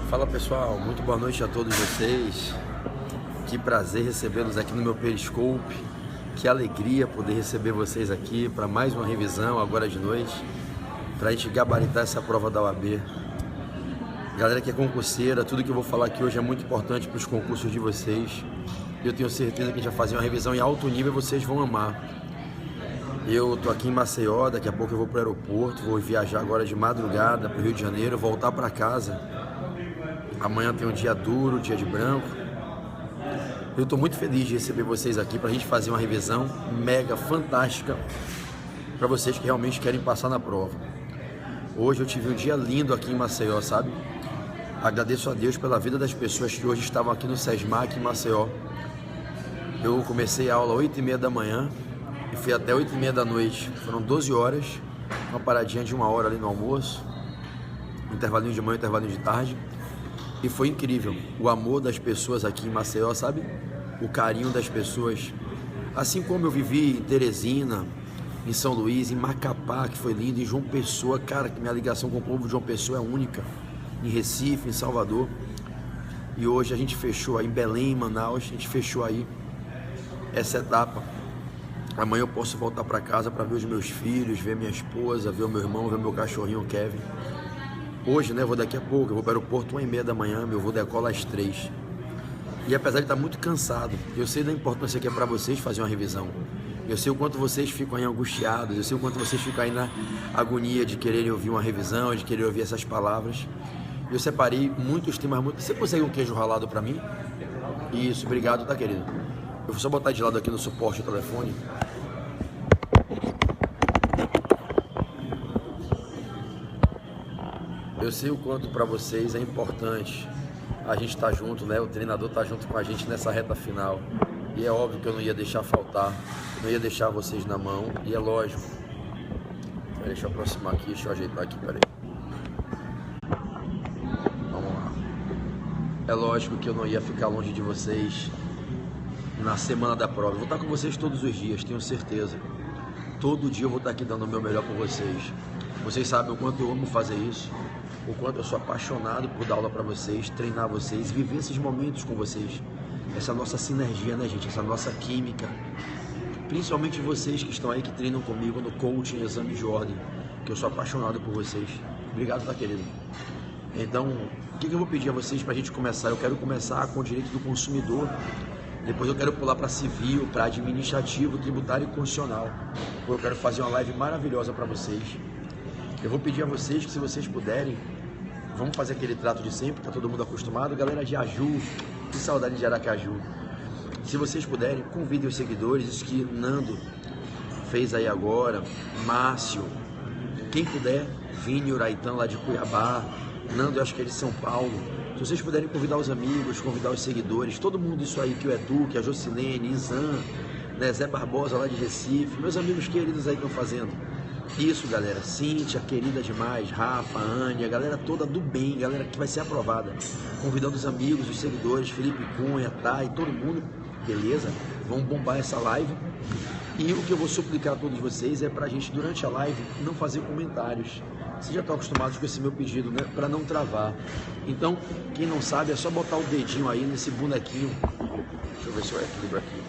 Fala pessoal, muito boa noite a todos vocês. Que prazer recebê-los aqui no meu Periscope. Que alegria poder receber vocês aqui para mais uma revisão agora de noite, para a gente gabaritar essa prova da OAB. Galera que é concurseira, tudo que eu vou falar aqui hoje é muito importante para os concursos de vocês. Eu tenho certeza que a gente vai fazer uma revisão em alto nível e vocês vão amar. Eu tô aqui em Maceió, daqui a pouco eu vou para o aeroporto, vou viajar agora de madrugada para o Rio de Janeiro, voltar para casa. Amanhã tem um dia duro, dia de branco. Eu estou muito feliz de receber vocês aqui para a gente fazer uma revisão mega fantástica para vocês que realmente querem passar na prova. Hoje eu tive um dia lindo aqui em Maceió, sabe? Agradeço a Deus pela vida das pessoas que hoje estavam aqui no SESMAC em Maceió. Eu comecei a aula às 8h30 da manhã e fui até 8h30 da noite. Foram 12 horas, uma paradinha de 1 hora ali no almoço, intervalinho de manhã, intervalinho de tarde. E foi incrível o amor das pessoas aqui em Maceió, sabe? O carinho das pessoas. Assim como eu vivi em Teresina, em São Luís, em Macapá, que foi lindo, em João Pessoa, cara, que minha ligação com o povo de João Pessoa é única. Em Recife, em Salvador. E hoje a gente fechou aí em Belém, em Manaus, a gente fechou aí essa etapa. Amanhã eu posso voltar para casa para ver os meus filhos, ver minha esposa, ver o meu irmão, ver o meu cachorrinho, o Kevin. Hoje, né, vou daqui a pouco, eu vou para o aeroporto 1h30 da manhã, meu voo decola às 3h. E apesar de estar muito cansado, eu sei da importância que é para vocês fazer uma revisão. Eu sei o quanto vocês ficam aí angustiados, eu sei o quanto vocês ficam aí na agonia de quererem ouvir uma revisão, de querer ouvir essas palavras. Eu separei muitos temas. Você consegue um queijo ralado para mim? Isso, obrigado, tá, querido? Eu vou só botar de lado aqui no suporte do telefone. Eu sei o quanto para vocês é importante a gente estar junto, né? O treinador tá junto com a gente nessa reta final. E é óbvio que eu não ia deixar faltar, não ia deixar vocês na mão. E é lógico. Deixa eu aproximar aqui, deixa eu ajeitar aqui, peraí. Vamos lá. É lógico que eu não ia ficar longe de vocês na semana da prova. Eu vou estar com vocês todos os dias, tenho certeza. Todo dia eu vou estar aqui dando o meu melhor por vocês. Vocês sabem o quanto eu amo fazer isso, o quanto eu sou apaixonado por dar aula para vocês, treinar vocês, viver esses momentos com vocês. Essa nossa sinergia, né, gente? Essa nossa química. Principalmente vocês que estão aí, que treinam comigo no coaching, exame de ordem, que eu sou apaixonado por vocês. Obrigado, tá, querido? Então, o que eu vou pedir a vocês para a gente começar? Eu quero começar com o direito do consumidor. Depois eu quero pular para civil, para administrativo, tributário e constitucional. Eu quero fazer uma live maravilhosa para vocês. Eu vou pedir a vocês que, se vocês puderem, vamos fazer aquele trato de sempre, tá todo mundo acostumado. Galera de Aju, que saudade de Aracaju. Se vocês puderem, convidem os seguidores, isso que Nando fez aí agora, Márcio, quem puder, Vini Uraitão lá de Cuiabá, Nando, eu acho que é de São Paulo. Se vocês puderem convidar os amigos, convidar os seguidores, todo mundo isso aí, que o Edu, que a Jocilene, Izan, né, Zé Barbosa lá de Recife, meus amigos queridos aí que estão fazendo. Isso, galera, Cíntia, querida demais, Rafa, Anne, a galera toda do bem, galera que vai ser aprovada. Convidando os amigos, os seguidores, Felipe Cunha, Thay, todo mundo, beleza? Vamos bombar essa live. E o que eu vou suplicar a todos vocês é pra gente, durante a live, não fazer comentários. Vocês já estão acostumados com esse meu pedido, né? Pra não travar. Então, quem não sabe, é só botar o dedinho aí nesse bonequinho. Deixa eu ver se eu equilibro aqui.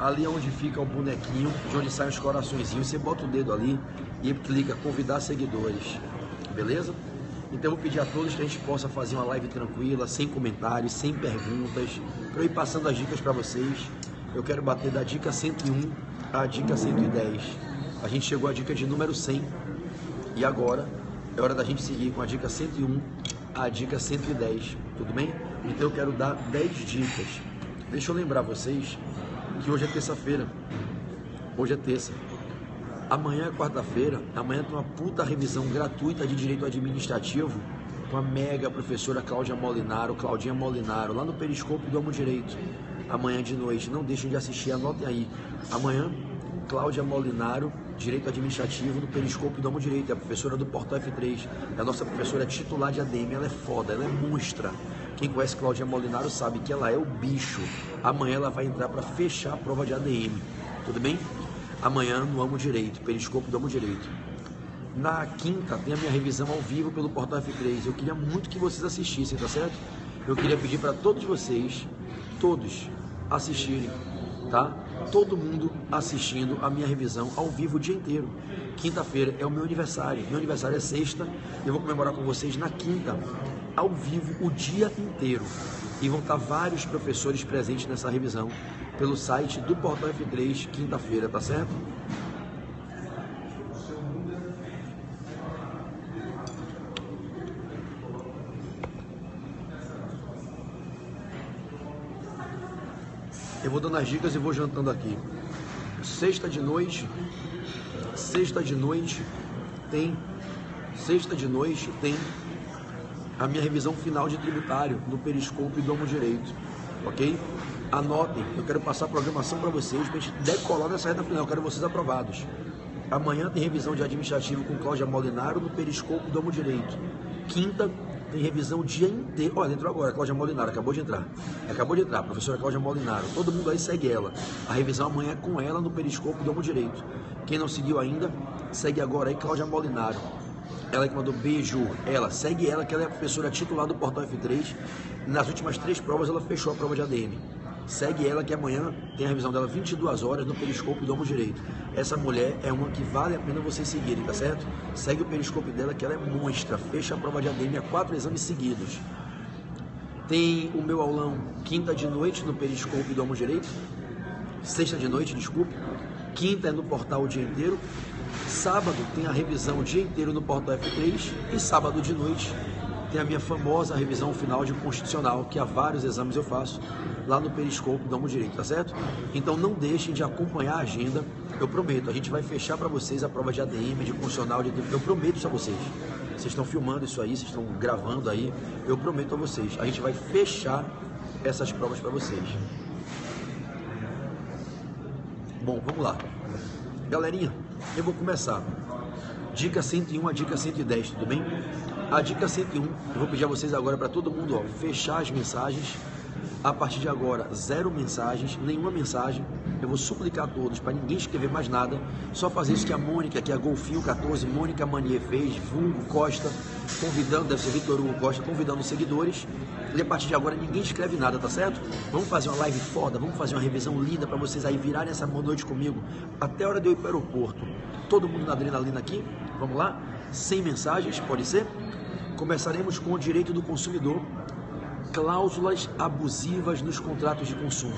Ali é onde fica o bonequinho, de onde saem os coraçõezinhos, você bota o dedo ali e clica convidar seguidores, beleza? Então eu vou pedir a todos que a gente possa fazer uma live tranquila, sem comentários, sem perguntas, para eu ir passando as dicas para vocês. Eu quero bater da dica 101 à dica 110. A gente chegou à dica de número 100 e agora é hora da gente seguir com a dica 101 à dica 110, tudo bem? Então eu quero dar 10 dicas. Deixa eu lembrar vocês que hoje é terça-feira, hoje é terça, amanhã é quarta-feira, amanhã tem uma puta revisão gratuita de direito administrativo com a mega professora Claudinha Molinaro, lá no Periscope do Amo Direito, amanhã de noite, não deixem de assistir, anotem aí, amanhã, Cláudia Molinaro, Direito Administrativo no Periscope do Amo Direito, é a professora do Portal F3, é a nossa professora titular de ADM, ela é foda, ela é monstra. Quem conhece Cláudia Molinaro sabe que ela é o bicho. Amanhã ela vai entrar para fechar a prova de ADM, tudo bem? amanhã no Amo Direito, Periscope do Amo Direito. Na quinta tem a minha revisão ao vivo pelo Portal F3. Eu queria muito que vocês assistissem, tá certo? Eu queria pedir para todos vocês, todos, assistirem, tá? Todo mundo assistindo a minha revisão ao vivo o dia inteiro. Quinta-feira é o meu aniversário. Meu aniversário é sexta. Eu vou comemorar com vocês na quinta, ao vivo, o dia inteiro. E vão estar vários professores presentes nessa revisão pelo site do Portal F3, quinta-feira, tá certo? Eu vou dando as dicas e vou jantando aqui. Sexta de noite tem a minha revisão final de tributário no Periscope do Amo Direito, ok? Anotem, eu quero passar a programação para vocês, para a gente decolar nessa reta final, eu quero vocês aprovados. Amanhã tem revisão de administrativo com Cláudia Molinaro no Periscope do Amo Direito. Quinta tem revisão o dia inteiro. Olha, entrou agora, Cláudia Molinaro, acabou de entrar, a professora Cláudia Molinaro. Todo mundo aí segue ela. A revisão amanhã é com ela no Periscope do Amo Direito. Quem não seguiu ainda, segue agora aí, Cláudia Molinaro. Ela que mandou beijo, segue ela, que ela é a professora titular do Portal F3. Nas últimas 3 provas ela fechou a prova de ADM. Segue ela que amanhã tem a revisão dela 22 horas no Periscope do Amo Direito. Essa mulher é uma que vale a pena vocês seguirem, tá certo? Segue o Periscope dela que ela é monstra, fecha a prova de ADM a 4 exames seguidos. Tem o meu aulão quinta de noite no Periscope do Amo Direito. Sexta de noite, desculpe. Quinta é no portal o dia inteiro. Sábado tem a revisão o dia inteiro no Portal F3. E sábado de noite tem a minha famosa revisão final de constitucional, que há vários exames eu faço lá no Periscope do Amo Direito, tá certo? Então não deixem de acompanhar a agenda, eu prometo, a gente vai fechar para vocês a prova de ADM, de constitucional, eu prometo isso a vocês. Vocês estão filmando isso aí, vocês estão gravando aí, eu prometo a vocês, a gente vai fechar essas provas para vocês. Bom, vamos lá. Galerinha, eu vou começar. Dica 101 a dica 110, tudo bem? A dica 101, eu vou pedir a vocês agora para todo mundo, ó, fechar as mensagens. A partir de agora, 0 mensagens, nenhuma mensagem. Eu vou suplicar a todos para ninguém escrever mais nada. Só fazer isso que a Mônica, que é a Golfinho 14, Mônica Manier fez, vulgo Costa, convidando, deve ser Vitor Hugo Costa, convidando os seguidores. E a partir de agora ninguém escreve nada, tá certo? Vamos fazer uma live foda, vamos fazer uma revisão linda para vocês aí virarem essa noite comigo até a hora de eu ir para o aeroporto. Todo mundo na adrenalina aqui, vamos lá? 100 mensagens, pode ser? Começaremos com o direito do consumidor. Cláusulas abusivas nos contratos de consumo.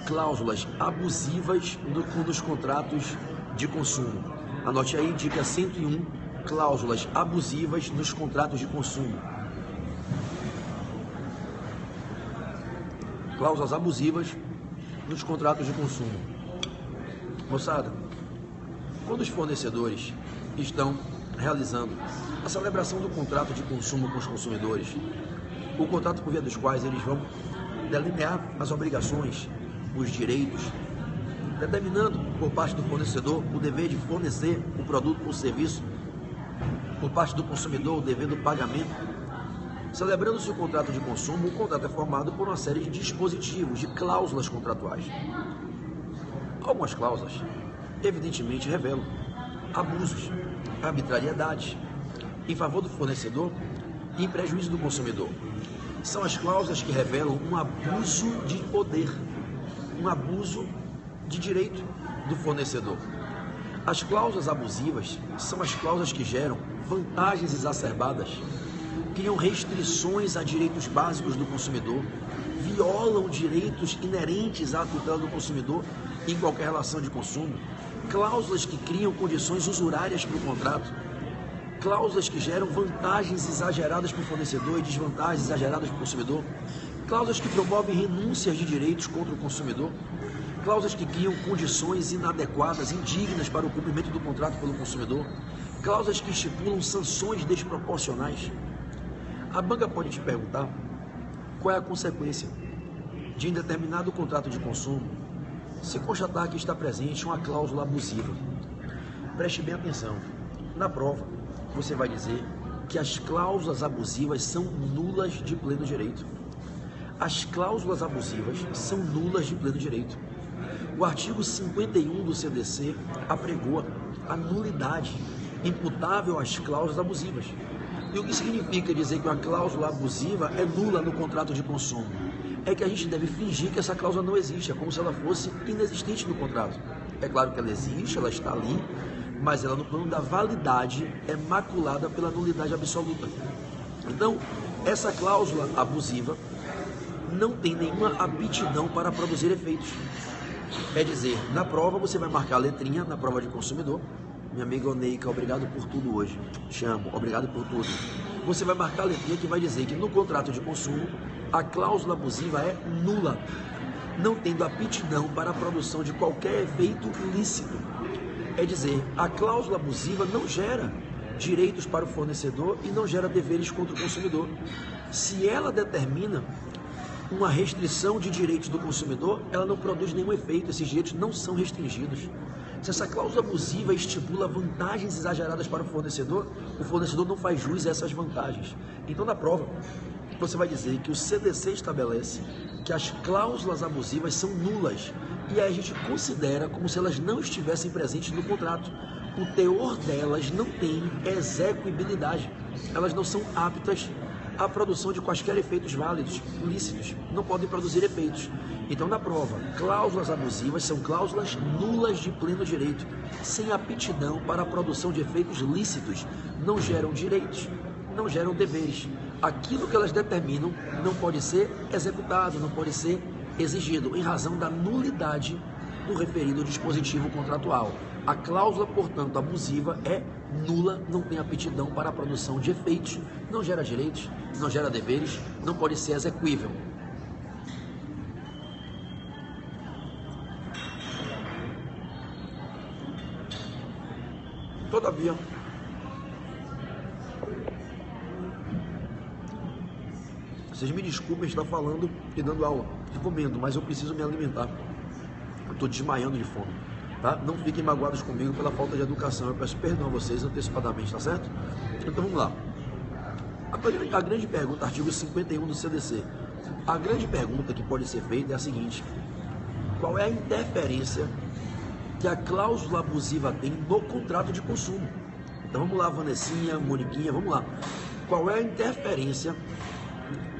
Cláusulas abusivas nos contratos de consumo. Anote aí, dica 101, cláusulas abusivas nos contratos de consumo. Cláusulas abusivas nos contratos de consumo. Moçada, quando os fornecedores estão realizando a celebração do contrato de consumo com os consumidores, o contrato por via dos quais eles vão delinear as obrigações, os direitos, determinando por parte do fornecedor o dever de fornecer o produto ou serviço, por parte do consumidor o dever do pagamento. Celebrando-se o contrato de consumo, o contrato é formado por uma série de dispositivos, de cláusulas contratuais. Algumas cláusulas, evidentemente, revelam abusos, arbitrariedades em favor do fornecedor e em prejuízo do consumidor. São as cláusulas que revelam um abuso de poder, um abuso de direito do fornecedor. As cláusulas abusivas são as cláusulas que geram vantagens exacerbadas, criam restrições a direitos básicos do consumidor, violam direitos inerentes à tutela do consumidor em qualquer relação de consumo, cláusulas que criam condições usurárias para o contrato, cláusulas que geram vantagens exageradas para o fornecedor e desvantagens exageradas para o consumidor, cláusulas que promovem renúncias de direitos contra o consumidor, cláusulas que criam condições inadequadas, indignas para o cumprimento do contrato pelo consumidor, cláusulas que estipulam sanções desproporcionais. A banca pode te perguntar qual é a consequência de em determinado contrato de consumo se constatar que está presente uma cláusula abusiva. Preste bem atenção. Na prova, você vai dizer que as cláusulas abusivas são nulas de pleno direito. As cláusulas abusivas são nulas de pleno direito. O artigo 51 do CDC apregoa a nulidade imputável às cláusulas abusivas. E o que significa dizer que uma cláusula abusiva é nula no contrato de consumo? É que a gente deve fingir que essa cláusula não existe, é como se ela fosse inexistente no contrato. É claro que ela existe, ela está ali, mas ela no plano da validade é maculada pela nulidade absoluta. Então, essa cláusula abusiva não tem nenhuma aptidão para produzir efeitos. É dizer, na prova você vai marcar a letrinha, na prova de consumidor. Minha amiga Oneika, obrigado por tudo hoje. Te amo, obrigado por tudo. Você vai marcar a letrinha que vai dizer que no contrato de consumo a cláusula abusiva é nula, não tendo aptidão para a produção de qualquer efeito ilícito. É dizer, a cláusula abusiva não gera direitos para o fornecedor e não gera deveres contra o consumidor. Se ela determina uma restrição de direitos do consumidor, ela não produz nenhum efeito, esses direitos não são restringidos. Se essa cláusula abusiva estipula vantagens exageradas para o fornecedor não faz jus a essas vantagens. Então, na prova, você vai dizer que o CDC estabelece que as cláusulas abusivas são nulas e aí a gente considera como se elas não estivessem presentes no contrato. O teor delas não tem execuibilidade, elas não são aptas à produção de quaisquer efeitos válidos, lícitos, não podem produzir efeitos. Então, na prova, cláusulas abusivas são cláusulas nulas de pleno direito, sem aptidão para a produção de efeitos lícitos, não geram direitos, não geram deveres. Aquilo que elas determinam não pode ser executado, não pode ser exigido, em razão da nulidade do referido dispositivo contratual. A cláusula, portanto, abusiva é nula, não tem aptidão para a produção de efeitos, não gera direitos, não gera deveres, não pode ser execuível. Todavia, vocês me desculpem estar falando e dando aula e comendo, mas eu preciso me alimentar. Eu estou desmaiando de fome, tá? Não fiquem magoados comigo pela falta de educação. Eu peço perdão a vocês antecipadamente, tá certo? Então vamos lá. A grande pergunta, artigo 51 do CDC. A grande pergunta que pode ser feita é a seguinte: qual é a interferência que a cláusula abusiva tem no contrato de consumo? Então vamos lá, Vanessinha, Moniquinha, vamos lá. Qual é a interferência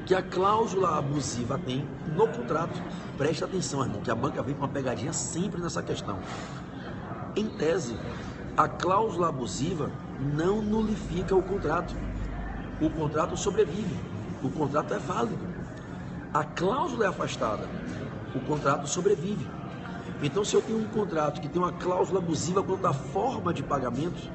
que a cláusula abusiva tem no contrato? Presta atenção, irmão, que a banca vem com uma pegadinha sempre nessa questão. Em tese, a cláusula abusiva não nulifica o contrato. O contrato sobrevive, o contrato é válido. A cláusula é afastada, o contrato sobrevive. Então, se eu tenho um contrato que tem uma cláusula abusiva quanto à forma de pagamento,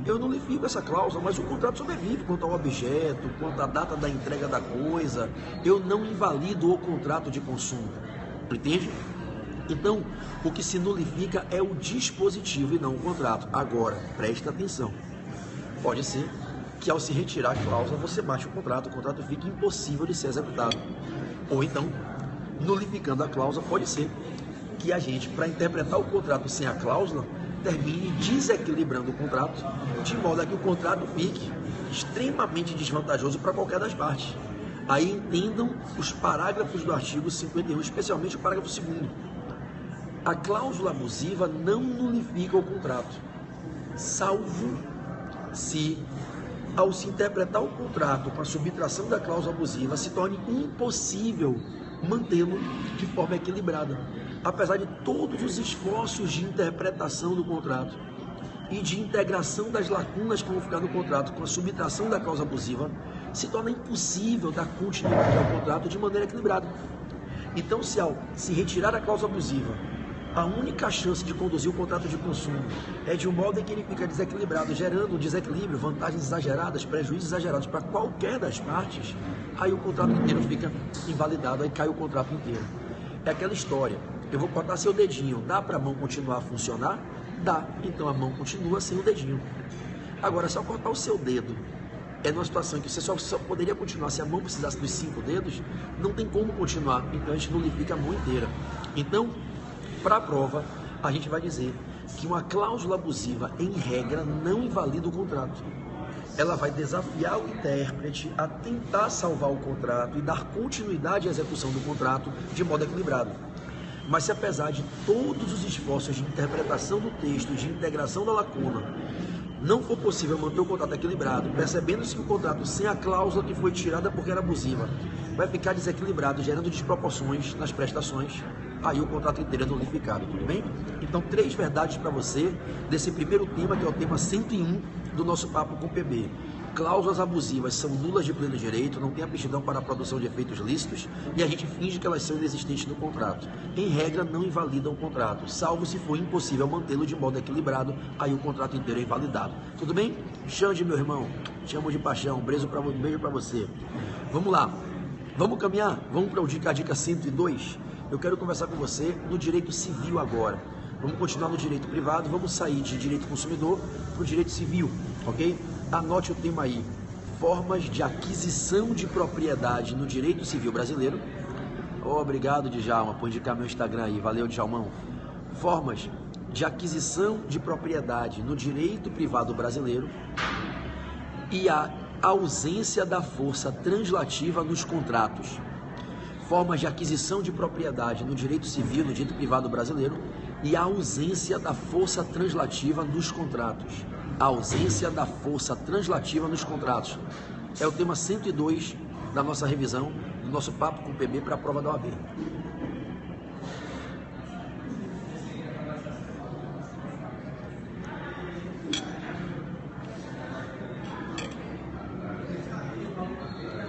eu nulifico essa cláusula, mas o contrato sobrevive quanto ao objeto, quanto à data da entrega da coisa. Eu não invalido o contrato de consumo, entende? Então, o que se nulifica é o dispositivo e não o contrato. Agora, presta atenção. Pode ser que ao se retirar a cláusula, você mate o contrato fica impossível de ser executado. Ou então, nulificando a cláusula, pode ser que a gente, para interpretar o contrato sem a cláusula, termine desequilibrando o contrato, de modo a que o contrato fique extremamente desvantajoso para qualquer das partes. Aí entendam os parágrafos do artigo 51, especialmente o parágrafo 2º. A cláusula abusiva não nulifica o contrato, salvo se, ao se interpretar o contrato com a subtração da cláusula abusiva, se torne impossível mantê-lo de forma equilibrada. Apesar de todos os esforços de interpretação do contrato e de integração das lacunas que vão ficar no contrato com a subtração da cláusula abusiva, se torna impossível dar continuidade ao contrato de maneira equilibrada. Então, se ao se retirar a cláusula abusiva, a única chance de conduzir o contrato de consumo é de um modo em que ele fica desequilibrado, gerando um desequilíbrio, vantagens exageradas, prejuízos exagerados para qualquer das partes, aí o contrato inteiro fica invalidado, aí cai o contrato inteiro. É aquela história: eu vou cortar seu dedinho, dá para a mão continuar a funcionar? Dá, então a mão continua sem o dedinho. Agora, se eu cortar o seu dedo, é numa situação em que você só poderia continuar se a mão precisasse dos 5 dedos, não tem como continuar, então a gente nulifica a mão inteira. Então, para a prova, a gente vai dizer que uma cláusula abusiva, em regra, não invalida o contrato. Ela vai desafiar o intérprete a tentar salvar o contrato e dar continuidade à execução do contrato de modo equilibrado. Mas se apesar de todos os esforços de interpretação do texto, de integração da lacuna, não for possível manter o contrato equilibrado, percebendo-se que o contrato sem a cláusula que foi tirada porque era abusiva vai ficar desequilibrado, gerando desproporções nas prestações, aí o contrato inteiro é nulificado, tudo bem? Então, 3 verdades para você desse primeiro tema, que é o tema 101 do nosso Papo com PB. Cláusulas abusivas são nulas de pleno direito, não tem aptidão para a produção de efeitos lícitos e a gente finge que elas são inexistentes no contrato. Em regra, não invalidam o contrato, salvo se for impossível mantê-lo de modo equilibrado, aí o contrato inteiro é invalidado. Tudo bem? Xande, meu irmão, te amo de paixão, um beijo para você. Vamos lá, vamos caminhar? Vamos para a dica 102? Eu quero conversar com você no direito civil agora. Vamos continuar no direito privado, vamos sair de direito consumidor para o direito civil, ok? Anote o tema aí, formas de aquisição de propriedade no direito civil brasileiro. Obrigado, Djalma, por indicar meu Instagram aí, valeu, Djalmão. Formas de aquisição de propriedade no direito privado brasileiro e a ausência da força translativa nos contratos. Formas de aquisição de propriedade no direito civil, no direito privado brasileiro e a ausência da força translativa nos contratos. A ausência da força translativa nos contratos. É o tema 102 da nossa revisão, do nosso Papo com o PB para a prova da OAB.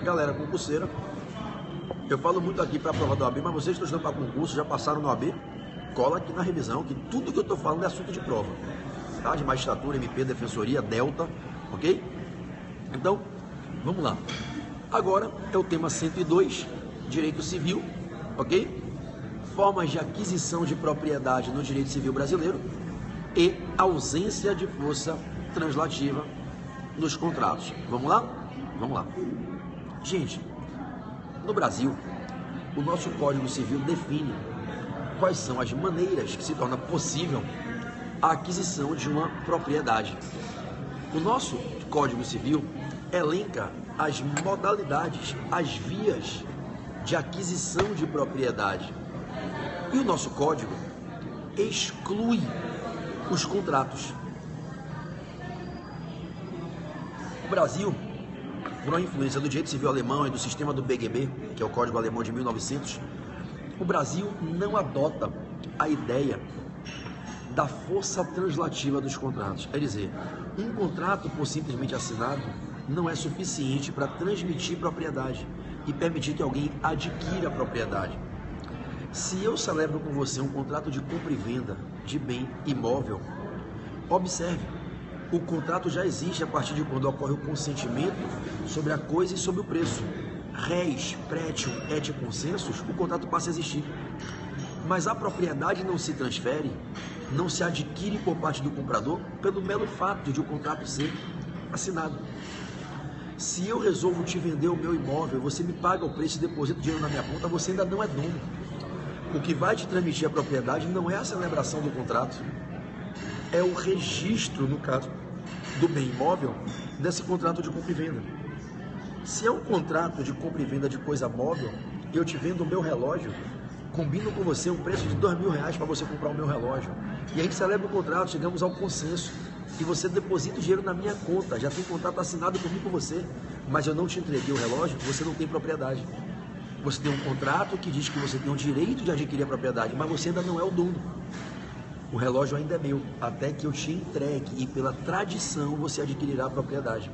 Galera concurseira, eu falo muito aqui para a prova da OAB, mas vocês que estão estudando para concurso, já passaram no OAB, cola aqui na revisão, que tudo que eu estou falando é assunto de prova. Tá? De magistratura, MP, defensoria, delta, ok? Então, vamos lá. Agora é o tema 102, direito civil, ok? Formas de aquisição de propriedade no direito civil brasileiro e ausência de força translativa nos contratos. Vamos lá? Vamos lá. Gente, no Brasil, o nosso Código Civil define quais são as maneiras que se torna possível a aquisição de uma propriedade. O nosso Código Civil elenca as modalidades, as vias de aquisição de propriedade. E o nosso Código exclui os contratos. O Brasil, por uma influência do direito civil alemão e do sistema do BGB, que é o Código Alemão de 1900, o Brasil não adota a ideia da força translativa dos contratos. Quer dizer, um contrato por simplesmente assinado não é suficiente para transmitir propriedade e permitir que alguém adquira a propriedade. Se eu celebro com você um contrato de compra e venda de bem imóvel, observe, o contrato já existe a partir de quando ocorre o consentimento sobre a coisa e sobre o preço. Res, prétio, et consensus, o contrato passa a existir. Mas a propriedade não se transfere, não se adquire por parte do comprador pelo mero fato de o contrato ser assinado. Se eu resolvo te vender o meu imóvel, você me paga o preço e deposita o dinheiro na minha conta, você ainda não é dono. O que vai te transmitir a propriedade não é a celebração do contrato, é o registro, no caso do bem imóvel, desse contrato de compra e venda. Se é um contrato de compra e venda de coisa móvel, eu te vendo o meu relógio, combino com você um preço de R$2.000 para você comprar o meu relógio. E a gente celebra o contrato, chegamos ao consenso e você deposita o dinheiro na minha conta, já tem contrato assinado comigo com você, mas eu não te entreguei o relógio, você não tem propriedade. Você tem um contrato que diz que você tem o direito de adquirir a propriedade, mas você ainda não é o dono. O relógio ainda é meu, até que eu te entregue e pela tradição você adquirirá a propriedade.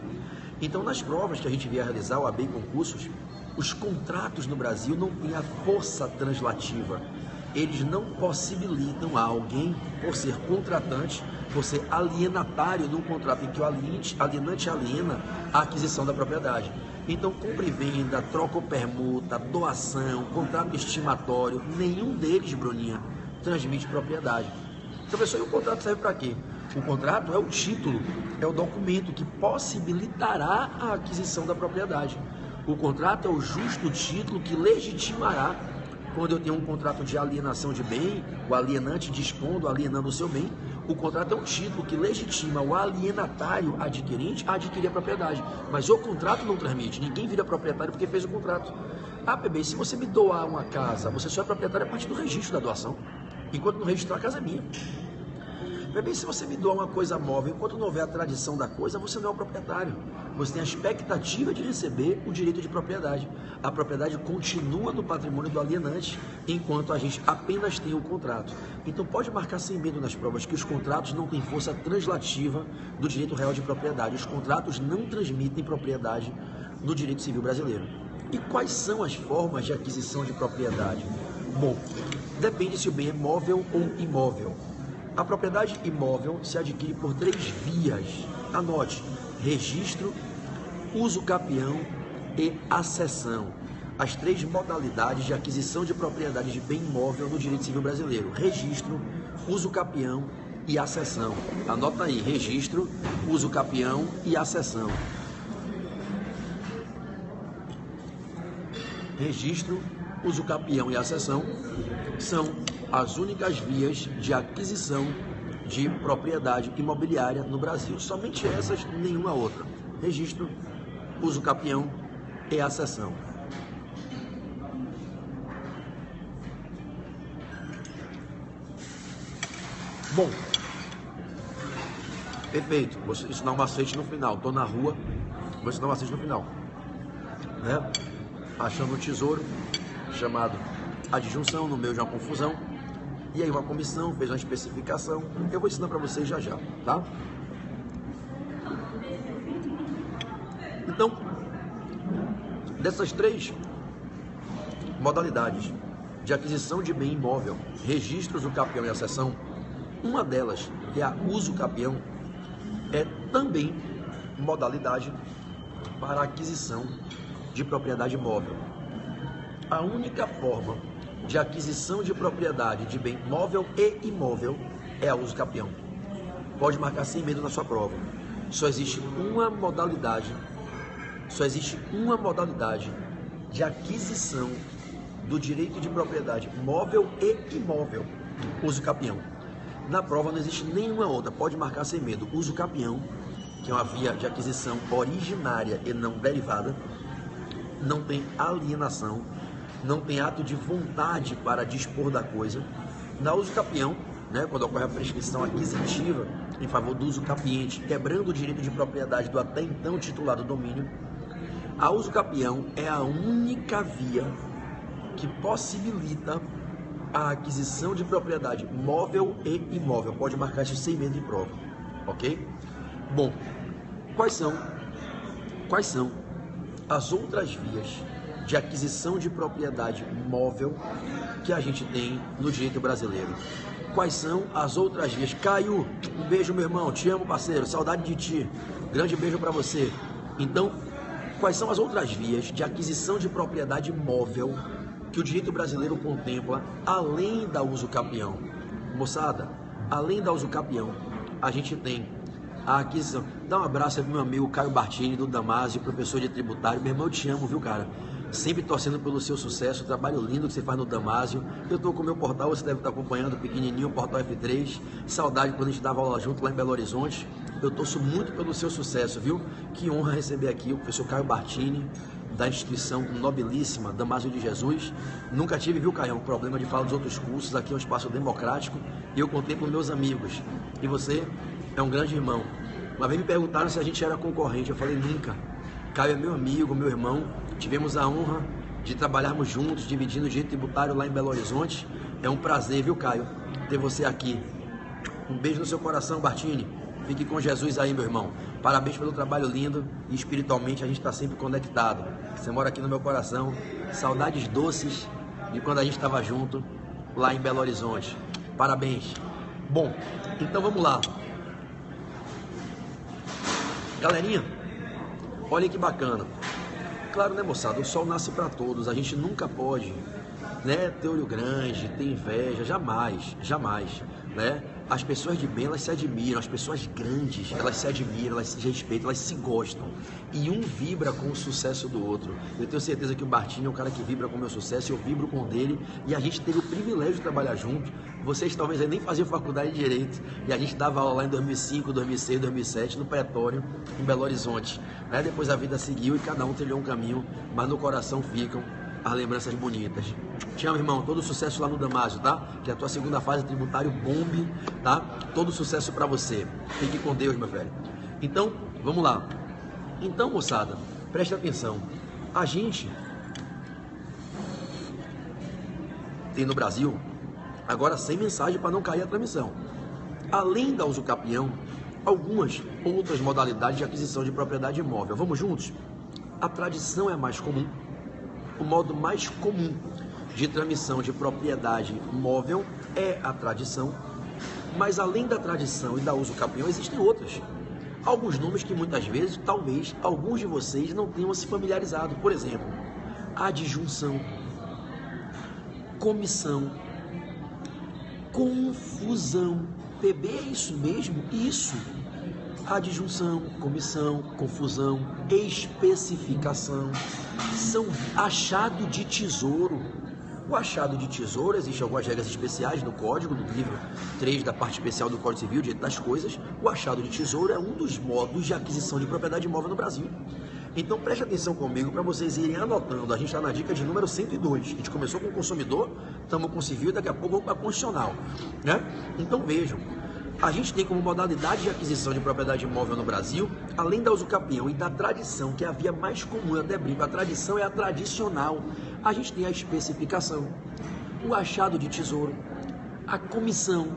Então, nas provas que a gente vier realizar, o OAB e concursos, os contratos no Brasil não têm a força translativa. Eles não possibilitam a alguém, por ser contratante, por ser alienatário num contrato em que o alienante aliena a aquisição da propriedade. Então, compra e venda, troca ou permuta, doação, contrato estimatório, nenhum deles, Bruninha, transmite propriedade. Então, pessoal, e o contrato serve para quê? O contrato é o título, é o documento que possibilitará a aquisição da propriedade. O contrato é o justo título que legitimará, quando eu tenho um contrato de alienação de bem, o alienante dispondo, alienando o seu bem, O contrato é um título que legitima o alienatário adquirente a adquirir a propriedade. Mas o contrato não transmite. Ninguém vira proprietário porque fez o contrato. Ah, bebê, se você me doar uma casa, você só é proprietário a partir do registro da doação. Enquanto não registrar, a casa é minha. Bebê, se você me doar uma coisa móvel, enquanto não houver a tradição da coisa, você não é o proprietário. Você tem a expectativa de receber o direito de propriedade. A propriedade continua no patrimônio do alienante, enquanto a gente apenas tem o contrato. Então pode marcar sem medo nas provas que os contratos não têm força translativa do direito real de propriedade. Os contratos não transmitem propriedade no direito civil brasileiro. E quais são as formas de aquisição de propriedade? Bom, depende se o bem é móvel ou imóvel. A propriedade imóvel se adquire por 3 vias. Anote: registro, uso capião e accessão. As 3 modalidades de aquisição de propriedade de bem imóvel no direito civil brasileiro: registro, uso capião e accessão. Anota aí: registro, uso capião e accessão. Registro, uso capião e accessão são as únicas vias de aquisição de propriedade imobiliária no Brasil. Somente essas, nenhuma outra. Registro, uso capião e accessão. Bom, perfeito. Vou ensinar um macete no final. Estou na rua, vou ensinar um macete no final. Né? Achando um tesouro chamado adjunção, no meio de uma confusão. E aí uma comissão fez uma especificação. Eu vou ensinar para vocês já já, tá? Então, dessas 3 modalidades de aquisição de bem imóvel, registros do capião e accessão, uma delas, que é a uso capião, é também modalidade para a aquisição de propriedade imóvel. A única forma de aquisição de propriedade de bem móvel e imóvel é a uso capião. Pode marcar sem medo na sua prova. Só existe uma modalidade de aquisição do direito de propriedade móvel e imóvel: uso capião. Na prova não existe nenhuma outra. Pode marcar sem medo: uso capião, que é uma via de aquisição originária e não derivada, não tem alienação, não tem ato de vontade para dispor da coisa. Na uso capião, né, quando ocorre a prescrição aquisitiva em favor do uso capiente, quebrando o direito de propriedade do até então titulado domínio, a uso capião é a única via que possibilita a aquisição de propriedade móvel e imóvel. Pode marcar isso sem medo de prova, ok? Bom, quais são as outras vias de aquisição de propriedade móvel que a gente tem no direito brasileiro? Quais são as outras vias? Caio, um beijo, meu irmão, te amo, parceiro, saudade de ti, grande beijo para você. Então, quais são as outras vias de aquisição de propriedade móvel que o direito brasileiro contempla, além da uso capião? Moçada, além da uso capião, a gente tem a aquisição. Dá um abraço aí pro meu amigo Caio Bartini, do Damásio, professor de tributário. Meu irmão, eu te amo, viu, cara? Sempre torcendo pelo seu sucesso, o trabalho lindo que você faz no Damásio. Eu tô com o meu portal, você deve estar acompanhando, pequenininho, o Portal F3. Saudade quando a gente dava aula junto lá em Belo Horizonte. Eu torço muito pelo seu sucesso, viu? Que honra receber aqui o professor Caio Bartini, da instituição nobilíssima Damásio de Jesus. Nunca tive, viu, Caio, um problema de falar dos outros cursos. Aqui é um espaço democrático e eu contemplo meus amigos. E você é um grande irmão. Uma vez me perguntaram se a gente era concorrente. Eu falei, nunca. Caio é meu amigo, meu irmão. Tivemos a honra de trabalharmos juntos, dividindo o direito tributário lá em Belo Horizonte. É um prazer, viu, Caio, ter você aqui. Um beijo no seu coração, Bartini. Fique com Jesus aí, meu irmão. Parabéns pelo trabalho lindo e espiritualmente a gente está sempre conectado. Você mora aqui no meu coração. Saudades doces de quando a gente estava junto lá em Belo Horizonte. Parabéns. Bom, então vamos lá. Galerinha, olha que bacana. Claro, né, moçada, o sol nasce para todos. A gente nunca pode, né, ter olho grande, ter inveja, jamais, né? As pessoas de bem, elas se admiram, as pessoas grandes, elas se admiram, elas se respeitam, elas se gostam. E um vibra com o sucesso do outro. Eu tenho certeza que o Bartinho é um cara que vibra com o meu sucesso, eu vibro com o dele, e a gente teve o privilégio de trabalhar junto. Vocês talvez nem faziam faculdade de Direito, e a gente dava aula lá em 2005, 2006, 2007, no Pretório, em Belo Horizonte. Aí depois a vida seguiu e cada um trilhou um caminho, mas no coração ficam as lembranças bonitas. Te amo, irmão. Todo sucesso lá no Damásio, tá? Que a tua segunda fase tributário bombe, tá? Todo sucesso pra você. Fique com Deus, meu velho. Então, vamos lá. Então, moçada, preste atenção. A gente tem no Brasil agora 100 mensagens para não cair a transmissão. Além da usucapião, algumas outras modalidades de aquisição de propriedade imóvel. Vamos juntos? A tradição é mais comum. O modo mais comum de transmissão de propriedade móvel é a tradição, mas além da tradição e da usucapião existem outras. Alguns nomes que muitas vezes, talvez, alguns de vocês não tenham se familiarizado. Por exemplo, adjunção, comissão, confusão. PB é isso mesmo? Isso. Adjunção, comissão, confusão, especificação, são achado de tesouro. O achado de tesouro, existem algumas regras especiais no Código, no livro 3 da parte especial do Código Civil, Direito das Coisas. O achado de tesouro é um dos modos de aquisição de propriedade imóvel no Brasil. Então preste atenção comigo para vocês irem anotando. A gente está na dica de número 102. A gente começou com o consumidor, estamos com o civil e daqui a pouco vamos para a constitucional, né? Então vejam. A gente tem como modalidade de aquisição de propriedade imóvel no Brasil, além da usucapião e da tradição, que é a via mais comum, eu até brinco, a tradição é a tradicional. A gente tem a especificação, o achado de tesouro, a comissão,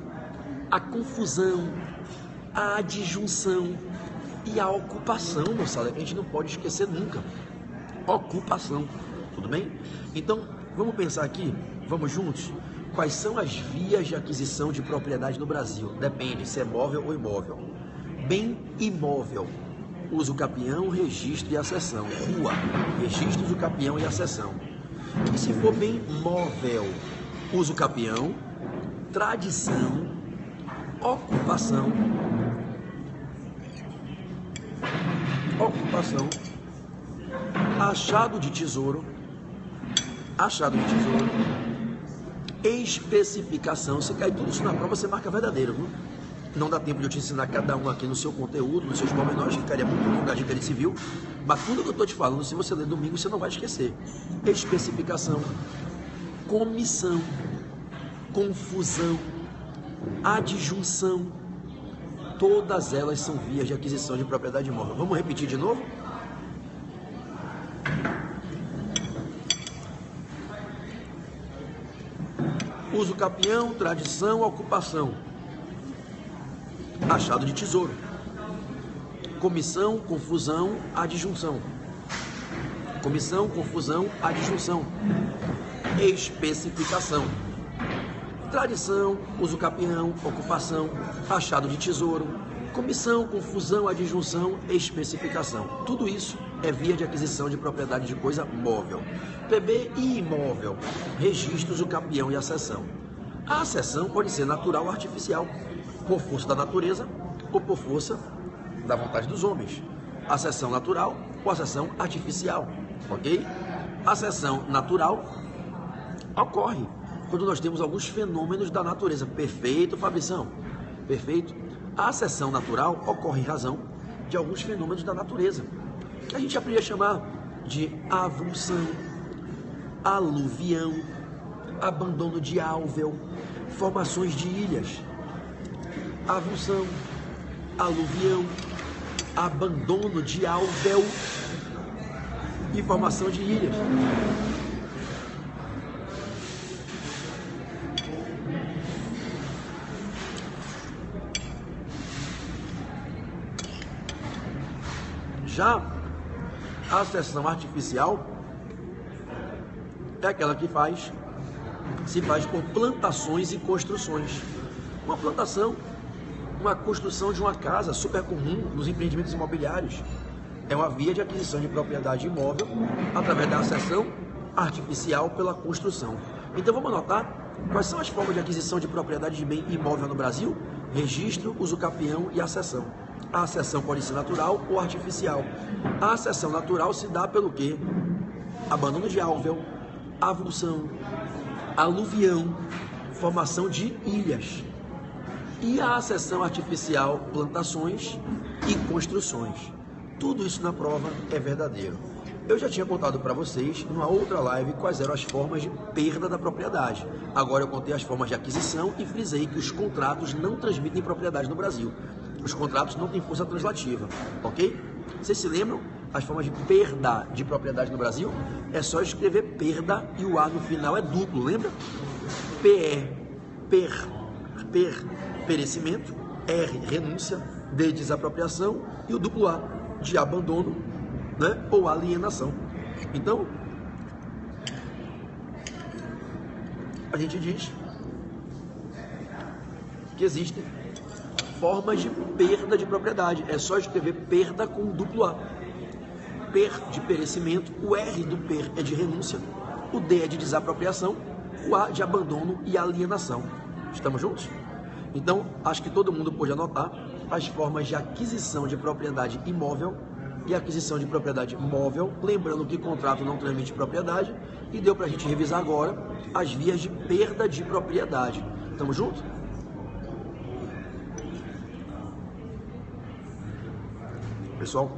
a confusão, a adjunção e a ocupação, moçada, que a gente não pode esquecer nunca. Ocupação, tudo bem? Então, vamos pensar aqui, vamos juntos? Quais são as vias de aquisição de propriedade no Brasil? Depende se é móvel ou imóvel. Bem imóvel, usucapião, registro e accessão. Rua, registro, usucapião e accessão. E se for bem móvel, usucapião, tradição, ocupação, achado de tesouro, especificação. Se cair tudo isso na prova, você marca verdadeiro, viu? Não dá tempo de eu te ensinar cada um aqui no seu conteúdo, nos seus pormenores, ficaria muito longa a dica de civil, mas tudo que eu estou te falando, se você ler domingo, você não vai esquecer. Especificação, comissão, confusão, adjunção, todas elas são vias de aquisição de propriedade imóvel. Vamos repetir de novo? Usucapião, tradição, ocupação, achado de tesouro, comissão, confusão, adjunção, comissão, confusão, adjunção, especificação, tradição, usucapião, ocupação, achado de tesouro, comissão, confusão, adjunção, especificação. Tudo isso é via de aquisição de propriedade de coisa móvel. PB e imóvel, registros, usucapião e accessão. A accessão pode ser natural ou artificial, por força da natureza ou por força da vontade dos homens. Accessão natural ou accessão artificial, ok? A accessão natural ocorre quando nós temos alguns fenômenos da natureza. Perfeito, Fabrição? Perfeito? A accessão natural ocorre em razão de alguns fenômenos da natureza, que a gente aprende a chamar de avulsão, aluvião, abandono de álveo, formações de ilhas. Avulsão, aluvião, abandono de álveo e formação de ilhas. Já a accessão artificial é aquela que se faz por plantações e construções. Uma plantação, uma construção de uma casa super comum nos empreendimentos imobiliários. É uma via de aquisição de propriedade imóvel através da accessão artificial pela construção. Então vamos anotar Quais são as formas de aquisição de propriedade de bem imóvel no Brasil? Registro, usucapião e accessão. A accessão pode ser natural ou artificial. A accessão natural se dá pelo quê? Abandono de álveo, avulsão, aluvião, formação de ilhas. E a accessão artificial, plantações e construções. Tudo isso na prova é verdadeiro. Eu já tinha contado para vocês, numa outra live, quais eram as formas de perda da propriedade. Agora eu contei as formas de aquisição e frisei que os contratos não transmitem propriedade no Brasil. Os contratos não têm força translativa, ok? Vocês se lembram? As formas de perda de propriedade no Brasil? É só escrever perda e o A no final é duplo, lembra? Perecimento, R, renúncia, D, desapropriação e o duplo A, de abandono, né? Ou alienação. Então, a gente diz que existem formas de perda de propriedade. É só escrever perda com duplo A. Per de perecimento, o R do per é de renúncia, o D é de desapropriação, o A de abandono e alienação. Estamos juntos? Então, acho que todo mundo pode anotar as formas de aquisição de propriedade imóvel e aquisição de propriedade móvel, lembrando que contrato não transmite propriedade, e deu para a gente revisar agora as vias de perda de propriedade. Estamos juntos? Pessoal,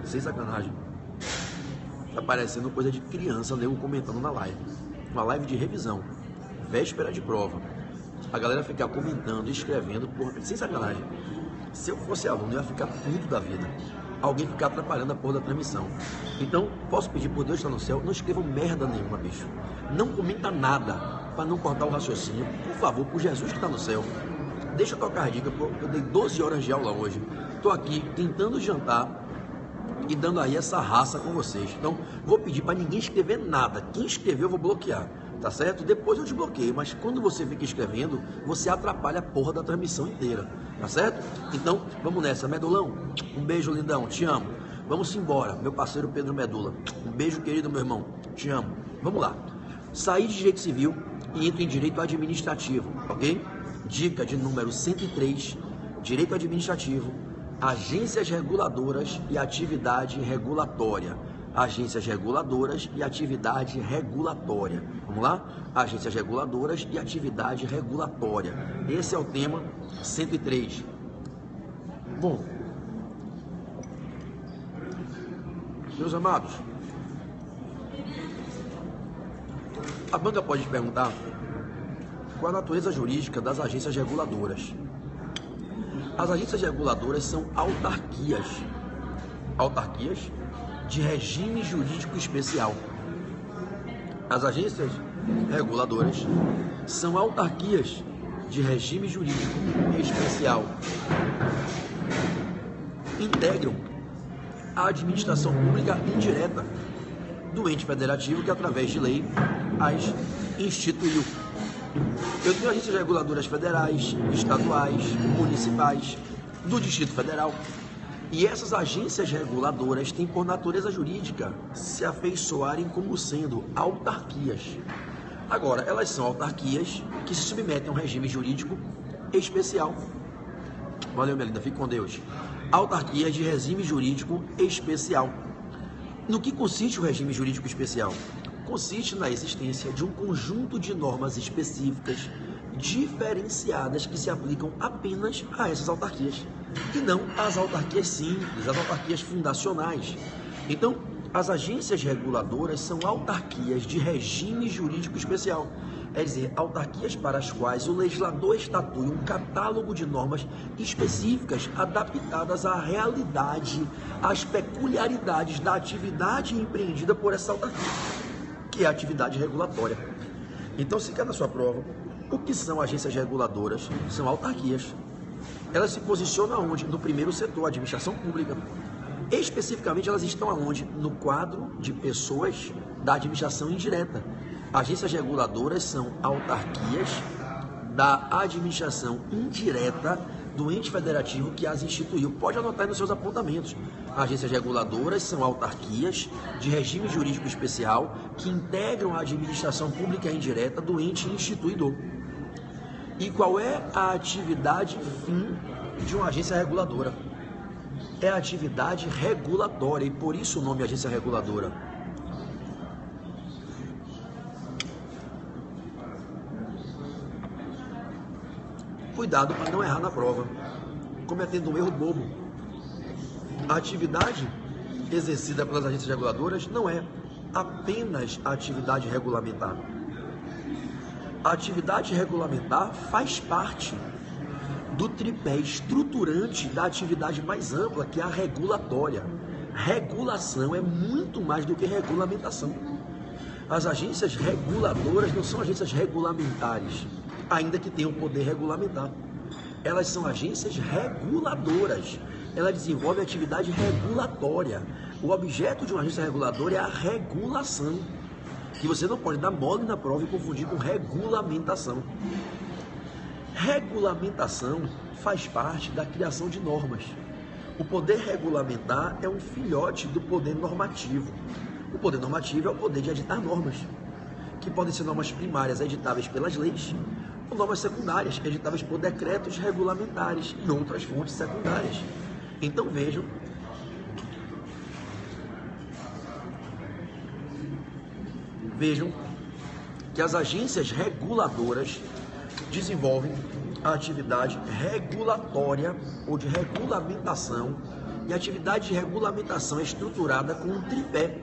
sem sacanagem, tá parecendo coisa de criança, nego comentando na live. Uma live de revisão, véspera de prova. A galera ficar comentando, escrevendo, porra, sem sacanagem. Se eu fosse aluno, eu ia ficar puto da vida. Alguém ficar atrapalhando a porra da transmissão. Então, posso pedir por Deus que está no céu, não escrevam merda nenhuma, bicho. Não comenta nada para não cortar o raciocínio. Por favor, por Jesus que está no céu. Deixa eu tocar a dica, eu dei 12 horas de aula hoje. Estou aqui tentando jantar e dando aí essa raça com vocês. Então, vou pedir para ninguém escrever nada. Quem escreveu, eu vou bloquear. Tá certo? Depois eu desbloqueio, mas quando você fica escrevendo, você atrapalha a porra da transmissão inteira, tá certo? Então, vamos nessa, Medulão, um beijo lindão, te amo. Vamos embora, meu parceiro Pedro Medula, um beijo querido, meu irmão, te amo. Vamos lá, saí de direito civil e entro em direito administrativo, ok? Dica de número 103, direito administrativo, agências reguladoras e atividade regulatória. Agências reguladoras e atividade regulatória. Vamos lá? Agências reguladoras e atividade regulatória. Esse é o tema 103. Bom, meus amados, a banca pode perguntar qual a natureza jurídica das agências reguladoras. As agências reguladoras são autarquias de regime jurídico especial. As agências reguladoras são autarquias de regime jurídico especial. Integram a administração pública indireta do ente federativo que, através de lei, as instituiu. Eu tenho agências reguladoras federais, estaduais, municipais, do Distrito Federal. E essas agências reguladoras têm por natureza jurídica se afeiçoarem como sendo autarquias. Agora, elas são autarquias que se submetem a um regime jurídico especial. Valeu, minha linda, fique com Deus. Autarquias de regime jurídico especial. No que consiste o regime jurídico especial? Consiste na existência de um conjunto de normas específicas, diferenciadas, que se aplicam apenas a essas autarquias, e não às autarquias simples, às autarquias fundacionais. Então, as agências reguladoras são autarquias de regime jurídico especial, é dizer, autarquias para as quais o legislador estatui um catálogo de normas específicas adaptadas à realidade, às peculiaridades da atividade empreendida por essa autarquia, que é a atividade regulatória. Então, se quer na sua prova, o que são agências reguladoras? São autarquias. Elas se posicionam aonde? No primeiro setor, a administração pública. Especificamente, elas estão aonde? No quadro de pessoas da administração indireta. Agências reguladoras são autarquias da administração indireta do ente federativo que as instituiu. Pode anotar aí nos seus apontamentos. Agências reguladoras são autarquias de regime jurídico especial que integram a administração pública indireta do ente instituidor. E qual é a atividade fim de uma agência reguladora? É a atividade regulatória, e por isso o nome agência reguladora. Cuidado para não errar na prova, cometendo um erro bobo. A atividade exercida pelas agências reguladoras não é apenas a atividade regulamentar. A atividade regulamentar faz parte do tripé estruturante da atividade mais ampla, que é a regulatória. Regulação é muito mais do que regulamentação. As agências reguladoras não são agências regulamentares, ainda que tenham poder regulamentar. Elas são agências reguladoras. Elas desenvolvem atividade regulatória. O objeto de uma agência reguladora é a regulação, que você não pode dar mole na prova e confundir com regulamentação. Regulamentação faz parte da criação de normas. O poder regulamentar é um filhote do poder normativo. O poder normativo é o poder de editar normas, que podem ser normas primárias editáveis pelas leis, ou normas secundárias editáveis por decretos regulamentares em outras fontes secundárias. Então vejam que as agências reguladoras desenvolvem a atividade regulatória ou de regulamentação, e a atividade de regulamentação é estruturada com um tripé.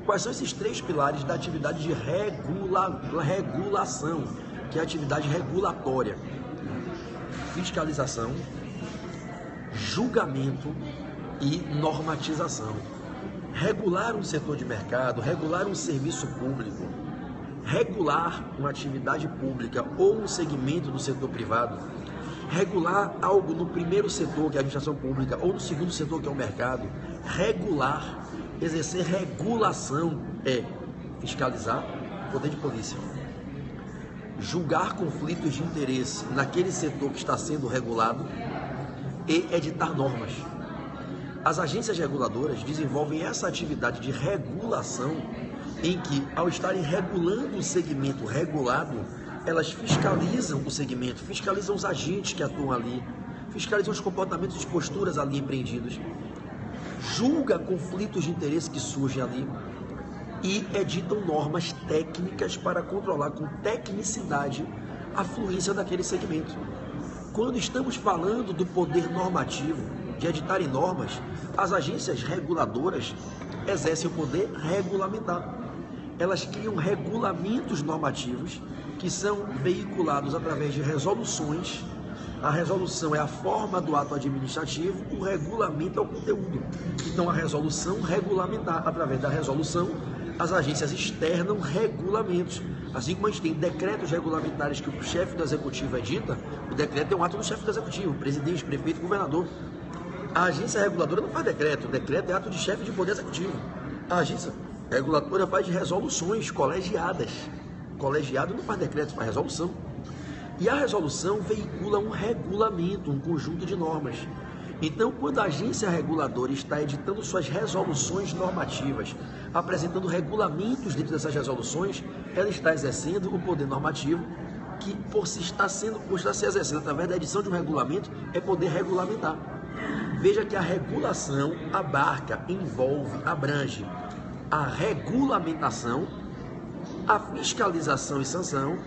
Quais são esses três pilares da atividade de regulação, que é a atividade regulatória? Fiscalização, julgamento e normatização. Regular um setor de mercado, regular um serviço público, regular uma atividade pública ou um segmento do setor privado, regular algo no primeiro setor, que é a administração pública, ou no segundo setor, que é o mercado. Regular, exercer regulação é fiscalizar, poder de polícia, julgar conflitos de interesse naquele setor que está sendo regulado e editar normas. As agências reguladoras desenvolvem essa atividade de regulação em que, ao estarem regulando o segmento regulado, elas fiscalizam o segmento, fiscalizam os agentes que atuam ali, fiscalizam os comportamentos e posturas ali empreendidos, julga conflitos de interesse que surgem ali e editam normas técnicas para controlar com tecnicidade a fluência daquele segmento. Quando estamos falando do poder normativo, de editarem normas, as agências reguladoras exercem o poder regulamentar. Elas criam regulamentos normativos que são veiculados através de resoluções. A resolução é a forma do ato administrativo, o regulamento é o conteúdo. Então, a resolução regulamentar, através da resolução, as agências externam regulamentos. Assim como a gente tem decretos regulamentares que o chefe do executivo edita, o decreto é um ato do chefe do executivo, presidente, prefeito, governador. A agência reguladora não faz decreto, o decreto é ato de chefe de poder executivo. A agência reguladora faz resoluções colegiadas. Colegiado não faz decreto, faz resolução. E a resolução veicula um regulamento, um conjunto de normas. Então, quando a agência reguladora está editando suas resoluções normativas, apresentando regulamentos dentro dessas resoluções, ela está exercendo o poder normativo que, por estar se exercendo através da edição de um regulamento, é poder regulamentar. Veja que a regulação abarca, envolve, abrange a regulamentação, a fiscalização e sanção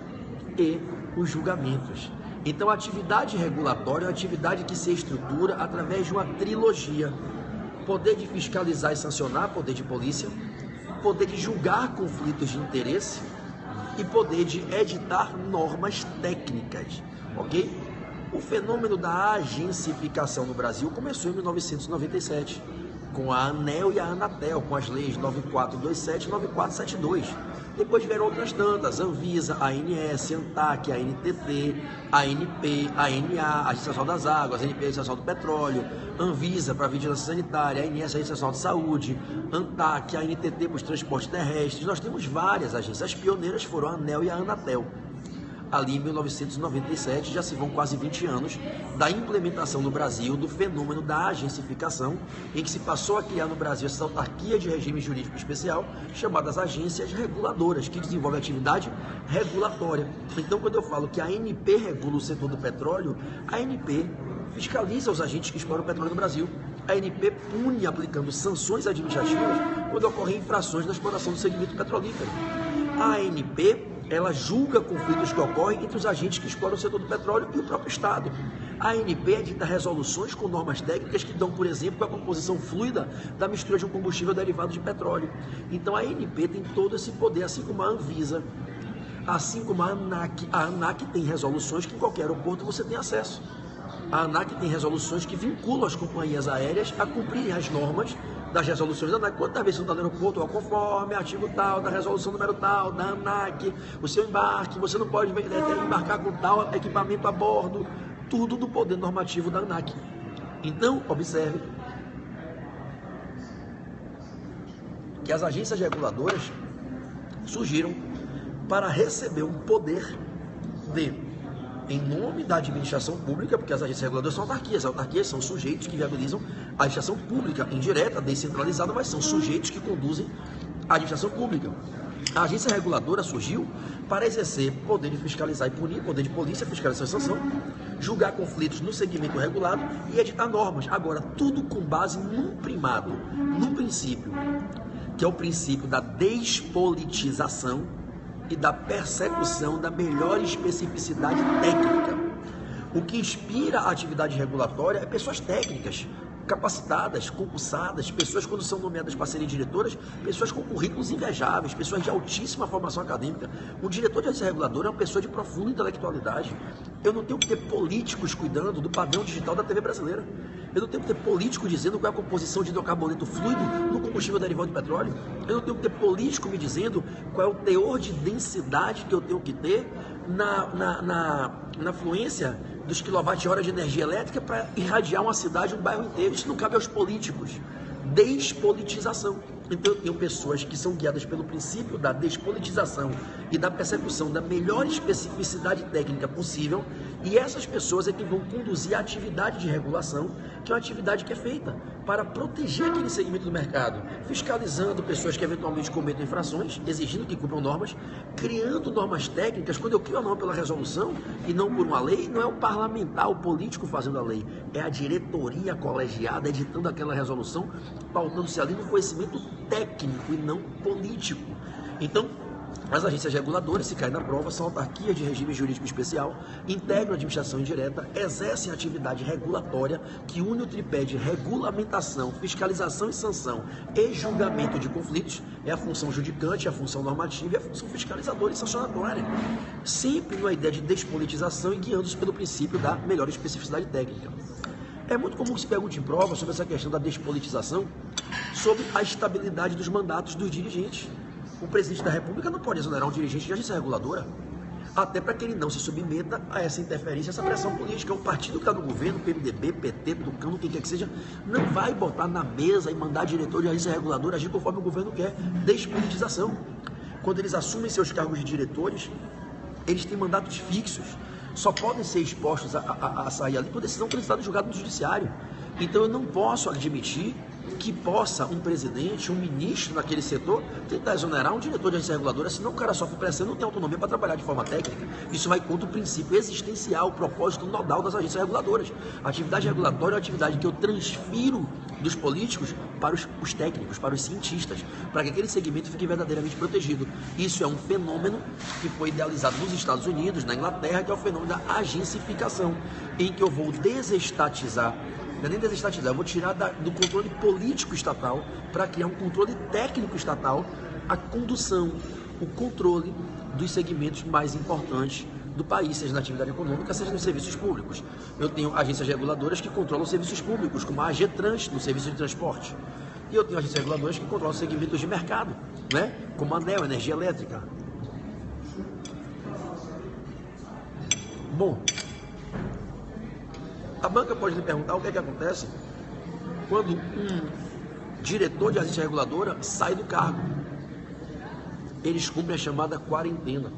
e os julgamentos. Então, a atividade regulatória é uma atividade que se estrutura através de uma trilogia: poder de fiscalizar e sancionar, poder de polícia, poder de julgar conflitos de interesse e poder de editar normas técnicas, ok? O fenômeno da agencificação no Brasil começou em 1997, com a ANEEL e a Anatel, com as leis 9427 e 9472. Depois vieram outras tantas: Anvisa, ANS, ANTAC, ANTT, ANP, ANA, Agência Nacional das Águas, ANP, Agência Nacional do Petróleo, Anvisa para a Vigilância Sanitária, ANS, Agência Nacional de Saúde, ANTAC, ANTT para os transportes terrestres. Nós temos várias agências. As pioneiras foram a ANEEL e a Anatel. ali em 1997, já se vão quase 20 anos da implementação no Brasil do fenômeno da agencificação, em que se passou a criar no Brasil essa autarquia de regime jurídico especial, chamadas agências reguladoras, que desenvolvem atividade regulatória. Então, quando eu falo que a ANP regula o setor do petróleo, a ANP fiscaliza os agentes que exploram o petróleo no Brasil. A ANP pune aplicando sanções administrativas quando ocorrem infrações na exploração do segmento petrolífero. A ANP, ela julga conflitos que ocorrem entre os agentes que exploram o setor do petróleo e o próprio Estado. A ANP edita resoluções com normas técnicas que dão, por exemplo, a composição fluida da mistura de um combustível derivado de petróleo. Então a ANP tem todo esse poder, assim como a Anvisa, assim como a ANAC. A ANAC tem resoluções que em qualquer aeroporto você tem acesso. A ANAC tem resoluções que vinculam as companhias aéreas a cumprirem as normas das resoluções da ANAC. Quantas vezes você está no aeroporto, conforme artigo tal, da resolução número tal, da ANAC, o seu embarque, você não pode embarcar com tal equipamento a bordo, tudo do poder normativo da ANAC. Então, observe que as agências reguladoras surgiram para receber um poder em nome da administração pública, porque as agências reguladoras são autarquias. As autarquias são sujeitos que viabilizam a administração pública indireta, descentralizada, mas são sujeitos que conduzem a administração pública. A agência reguladora surgiu para exercer poder de fiscalizar e punir, poder de polícia, fiscalização e sanção, julgar conflitos no segmento regulado e editar normas. Agora, tudo com base num primado, num princípio, que é o princípio da despolitização e da persecução da melhor especificidade técnica. O que inspira a atividade regulatória é pessoas técnicas, capacitadas, concursadas, pessoas quando são nomeadas para serem diretoras, pessoas com currículos invejáveis, pessoas de altíssima formação acadêmica. O diretor de agência reguladora é uma pessoa de profunda intelectualidade. Eu não tenho que ter políticos cuidando do padrão digital da TV brasileira. Eu não tenho que ter político dizendo qual é a composição de hidrocarboneto fluido no combustível derivado de petróleo. Eu não tenho que ter político me dizendo qual é o teor de densidade que eu tenho que ter na fluência dos quilowatt-hora de energia elétrica para irradiar uma cidade, um bairro inteiro. Isso não cabe aos políticos. Despolitização. Então eu tenho pessoas que são guiadas pelo princípio da despolitização e da persecução da melhor especificidade técnica possível, e essas pessoas é que vão conduzir a atividade de regulação, que é uma atividade que é feita para proteger aquele segmento do mercado, fiscalizando pessoas que eventualmente cometam infrações, exigindo que cumpram normas, criando normas técnicas. Quando eu crio a norma pela resolução e não por uma lei, não é o parlamentar, o político fazendo a lei, é a diretoria colegiada editando aquela resolução, pautando-se ali no conhecimento técnico e não político. Então, as agências reguladoras, se caem na prova, são autarquias de regime jurídico especial, integram a administração indireta, exercem atividade regulatória que une o tripé de regulamentação, fiscalização e sanção e julgamento de conflitos. É a função judicante, a função normativa e a função fiscalizadora e sancionatória. Sempre numa ideia de despolitização e guiando-se pelo princípio da melhor especificidade técnica. É muito comum que se pergunte em prova sobre essa questão da despolitização, sobre a estabilidade dos mandatos dos dirigentes. O presidente da República não pode exonerar um dirigente de agência reguladora, até para que ele não se submeta a essa interferência, essa pressão política. O partido que está no governo, PMDB, PT, Tucano, quem quer que seja, não vai botar na mesa e mandar diretor de agência reguladora agir conforme o governo quer. Despolitização. Quando eles assumem seus cargos de diretores, eles têm mandatos fixos, só podem ser expostos a sair ali por decisão transitada julgada no judiciário. Então eu não posso admitir que possa um presidente, um ministro naquele setor tentar exonerar um diretor de agência reguladora, senão o cara sofre pressão e não tem autonomia para trabalhar de forma técnica. Isso vai contra o princípio existencial, o propósito nodal das agências reguladoras. A atividade regulatória é uma atividade que eu transfiro dos políticos para os técnicos, para os cientistas, para que aquele segmento fique verdadeiramente protegido. Isso é um fenômeno que foi idealizado nos Estados Unidos, na Inglaterra, que é o fenômeno da agencificação, em que eu vou desestatizar, não é nem desestatizar, eu vou tirar do controle político estatal para criar um controle técnico estatal, a condução, o controle dos segmentos mais importantes do país, seja na atividade econômica, seja nos serviços públicos. Eu tenho agências reguladoras que controlam serviços públicos, como a AGETRANS, no serviço de transporte. E eu tenho agências reguladoras que controlam segmentos de mercado, né? Como a ANEEL, energia elétrica. Bom, a banca pode lhe perguntar o que é que acontece quando um diretor de agência reguladora sai do cargo. Eles cumprem a chamada quarentena.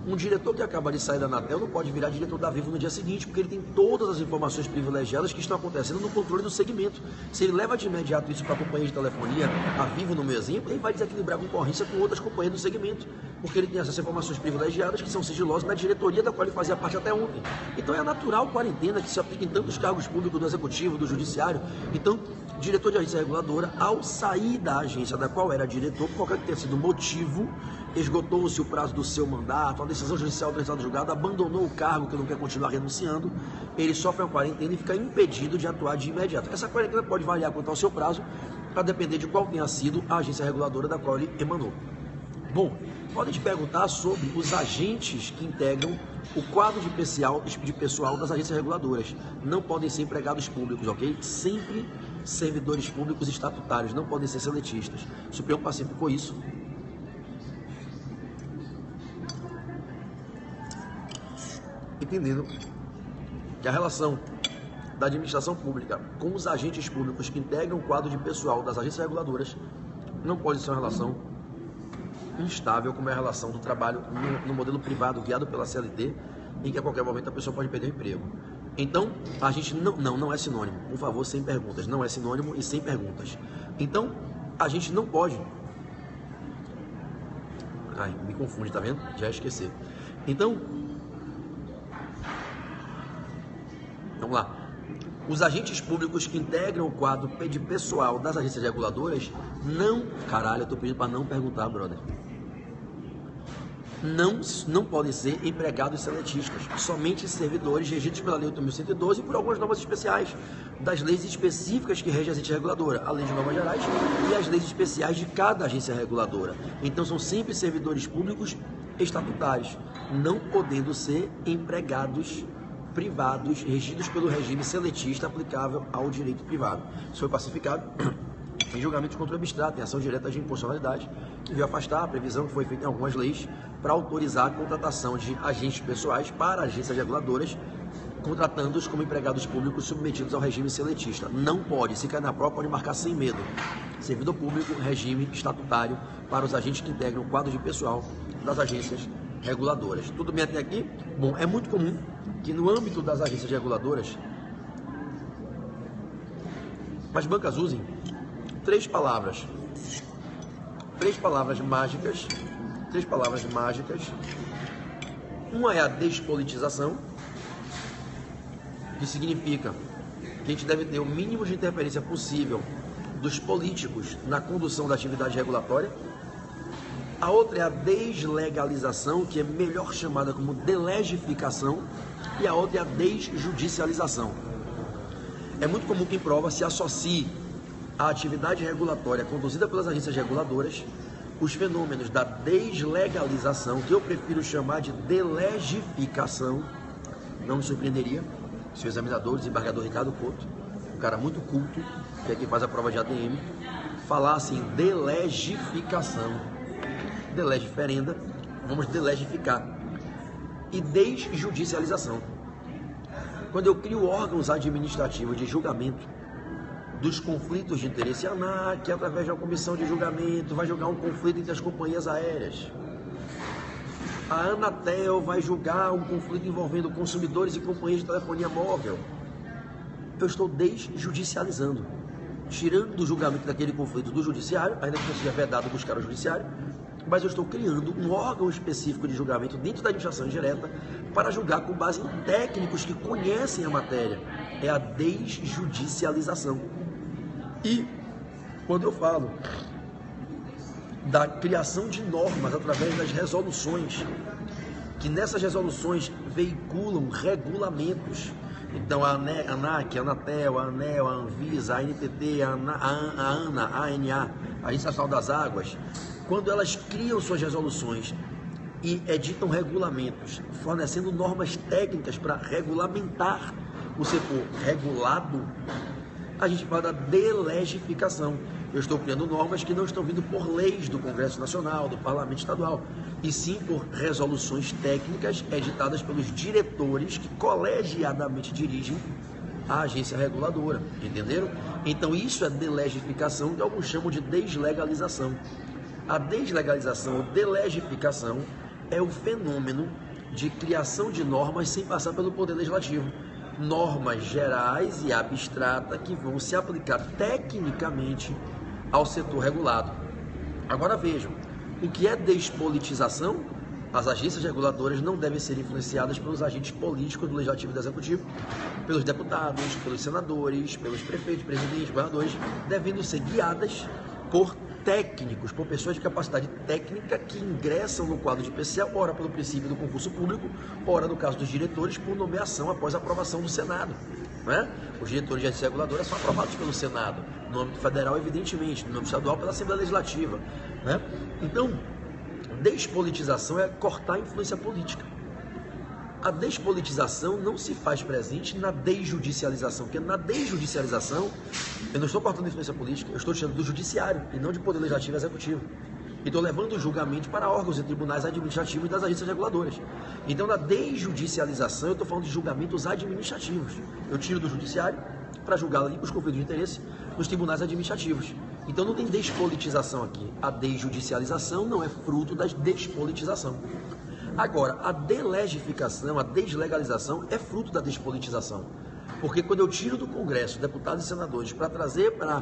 Um diretor que acaba de sair da Anatel não pode virar diretor da Vivo no dia seguinte, porque ele tem todas as informações privilegiadas que estão acontecendo no controle do segmento. Se ele leva de imediato isso para a companhia de telefonia, a Vivo no meu exemplo, ele vai desequilibrar a concorrência com outras companhias do segmento, porque ele tem essas informações privilegiadas que são sigilosas na diretoria da qual ele fazia parte até ontem. Então é natural quarentena que se aplica em tantos cargos públicos do executivo, do judiciário. Então, diretor de agência reguladora, ao sair da agência da qual era diretor, por qualquer que tenha sido o motivo, esgotou-se o prazo do seu mandato, a decisão judicial do estado julgado, abandonou o cargo que não quer continuar renunciando, ele sofre uma quarentena e fica impedido de atuar de imediato. Essa quarentena pode variar quanto ao seu prazo, para depender de qual tenha sido a agência reguladora da qual ele emanou. Bom, podem te perguntar sobre os agentes que integram o quadro de pessoal das agências reguladoras. Não podem ser empregados públicos, ok? Sempre servidores públicos estatutários, não podem ser seletistas. O Supremo pacificou isso. Entendendo que a relação da administração pública com os agentes públicos que integram o quadro de pessoal das agências reguladoras não pode ser uma relação instável como é a relação do trabalho no modelo privado guiado pela CLT, em que a qualquer momento a pessoa pode perder o emprego. Então, a gente não é sinônimo. Por favor, sem perguntas. Não é sinônimo e sem perguntas. Então, a gente não pode... Ai, me confunde, tá vendo? Já esqueci. Então, vamos lá. Os agentes públicos que integram o quadro de pessoal das agências reguladoras não... Caralho, eu tô pedindo para não perguntar, brother. Não podem ser empregados seletistas, somente servidores regidos pela Lei 8.112 e por algumas normas especiais das leis específicas que regem a agência reguladora, a Lei de Normas Gerais e as leis especiais de cada agência reguladora. Então são sempre servidores públicos estatutários, não podendo ser empregados privados regidos pelo regime seletista aplicável ao direito privado. Isso foi pacificado em julgamento de controle abstrato, em ação direta de impossibilidade, que veio afastar a previsão que foi feita em algumas leis para autorizar a contratação de agentes pessoais para agências reguladoras, contratando-os como empregados públicos submetidos ao regime seletista. Não pode, se cair na prova, pode marcar sem medo. Servidor público, regime estatutário para os agentes que integram o quadro de pessoal das agências reguladoras. Tudo bem até aqui? Bom, é muito comum que no âmbito das agências reguladoras as bancas usem três palavras mágicas. Uma é a despolitização, que significa que a gente deve ter o mínimo de interferência possível dos políticos na condução da atividade regulatória. A outra é a deslegalização, que é melhor chamada como delegificação, e a outra é a desjudicialização. É muito comum que em prova se associe a atividade regulatória conduzida pelas agências reguladoras os fenômenos da deslegalização, que eu prefiro chamar de delegificação. Não me surpreenderia se o examinador, o desembargador Ricardo Couto, um cara muito culto, que é quem faz a prova de ADM, falasse em delegificação. Delegiferenda, vamos delegificar. E desjudicialização. Quando eu crio órgãos administrativos de julgamento dos conflitos de interesse, a ANAC, através de uma comissão de julgamento, vai julgar um conflito entre as companhias aéreas. A Anatel vai julgar um conflito envolvendo consumidores e companhias de telefonia móvel. Eu estou desjudicializando, tirando do julgamento daquele conflito do judiciário, ainda que não seja vedado buscar o judiciário, mas eu estou criando um órgão específico de julgamento dentro da administração indireta para julgar com base em técnicos que conhecem a matéria. É a desjudicialização. E quando eu falo da criação de normas através das resoluções, que nessas resoluções veiculam regulamentos, então a ANAC, a Anatel, a ANEEL, a Anvisa, a NTT, a ANA, a ANA, a Agência Nacional das Águas, quando elas criam suas resoluções e editam regulamentos, fornecendo normas técnicas para regulamentar o setor regulado, a gente fala da delegificação. Eu estou criando normas que não estão vindo por leis do Congresso Nacional, do Parlamento Estadual, e sim por resoluções técnicas editadas pelos diretores que colegiadamente dirigem a agência reguladora, entenderam? Então isso é delegificação, que alguns chamam de deslegalização. A deslegalização ou delegificação é o fenômeno de criação de normas sem passar pelo Poder Legislativo. Normas gerais e abstratas que vão se aplicar tecnicamente ao setor regulado. Agora vejam, o que é despolitização? As agências reguladoras não devem ser influenciadas pelos agentes políticos do Legislativo e do Executivo, pelos deputados, pelos senadores, pelos prefeitos, presidentes, governadores, devendo ser guiadas por técnicos, por pessoas de capacidade técnica que ingressam no quadro de PCA, ora pelo princípio do concurso público, ora, no caso dos diretores, por nomeação após a aprovação do Senado. Né? Os diretores de agências reguladoras são aprovados pelo Senado, no âmbito federal, evidentemente, no âmbito estadual, pela Assembleia Legislativa. Né? Então, despolitização é cortar a influência política. A despolitização não se faz presente na desjudicialização, porque na desjudicialização eu não estou cortando a influência política, eu estou tirando do judiciário e não de poder legislativo e executivo. E estou levando o julgamento para órgãos e tribunais administrativos e das agências reguladoras. Então, na desjudicialização, eu estou falando de julgamentos administrativos. Eu tiro do judiciário para julgar ali os conflitos de interesse nos tribunais administrativos. Então, não tem despolitização aqui. A desjudicialização não é fruto da despolitização. Agora, a delegificação, a deslegalização é fruto da despolitização. Porque quando eu tiro do Congresso deputados e senadores para trazer para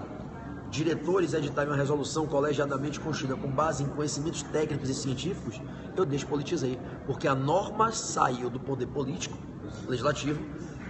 diretores editarem uma resolução colegiadamente construída com base em conhecimentos técnicos e científicos, eu despolitizei. Porque a norma saiu do poder político, legislativo,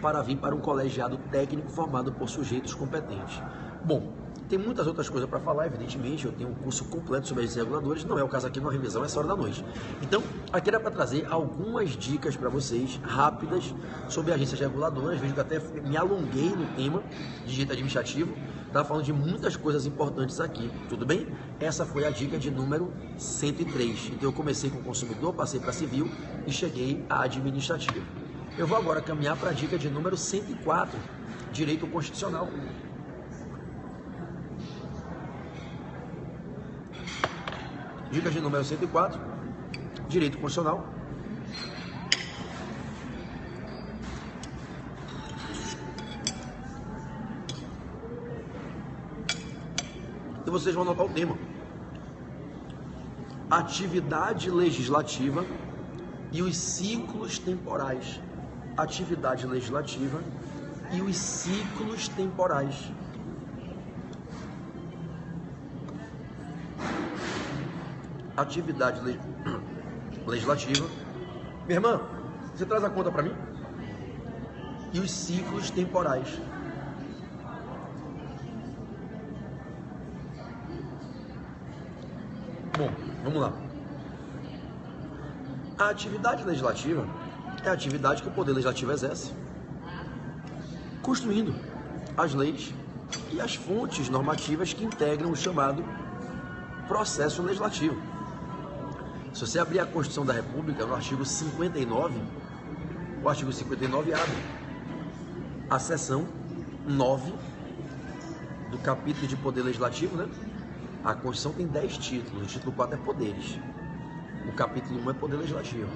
para vir para um colegiado técnico formado por sujeitos competentes. Bom, tem muitas outras coisas para falar, evidentemente, eu tenho um curso completo sobre agências reguladoras, não é o caso aqui numa revisão, essa hora da noite. Então, aqui era para trazer algumas dicas para vocês, rápidas, sobre agências reguladoras. Vejo que até me alonguei no tema de direito administrativo, estava falando de muitas coisas importantes aqui, tudo bem? Essa foi a dica de número 103. Então, eu comecei com consumidor, passei para civil e cheguei a administrativo. Eu vou agora caminhar para a dica de número 104, direito constitucional. Dica de número 104, direito constitucional. E vocês vão anotar o tema. Atividade legislativa e os ciclos temporais. Atividade legislativa e os ciclos temporais. Atividade legislativa. Minha irmã, você traz a conta para mim? E os ciclos temporais. Bom, vamos lá. A atividade legislativa é a atividade que o Poder Legislativo exerce, construindo as leis e as fontes normativas que integram o chamado processo legislativo. Se você abrir a Constituição da República, no artigo 59, o artigo 59 abre a seção 9 do capítulo de Poder Legislativo, né? A Constituição tem 10 títulos, o título 4 é Poderes. O capítulo 1 é Poder Legislativo.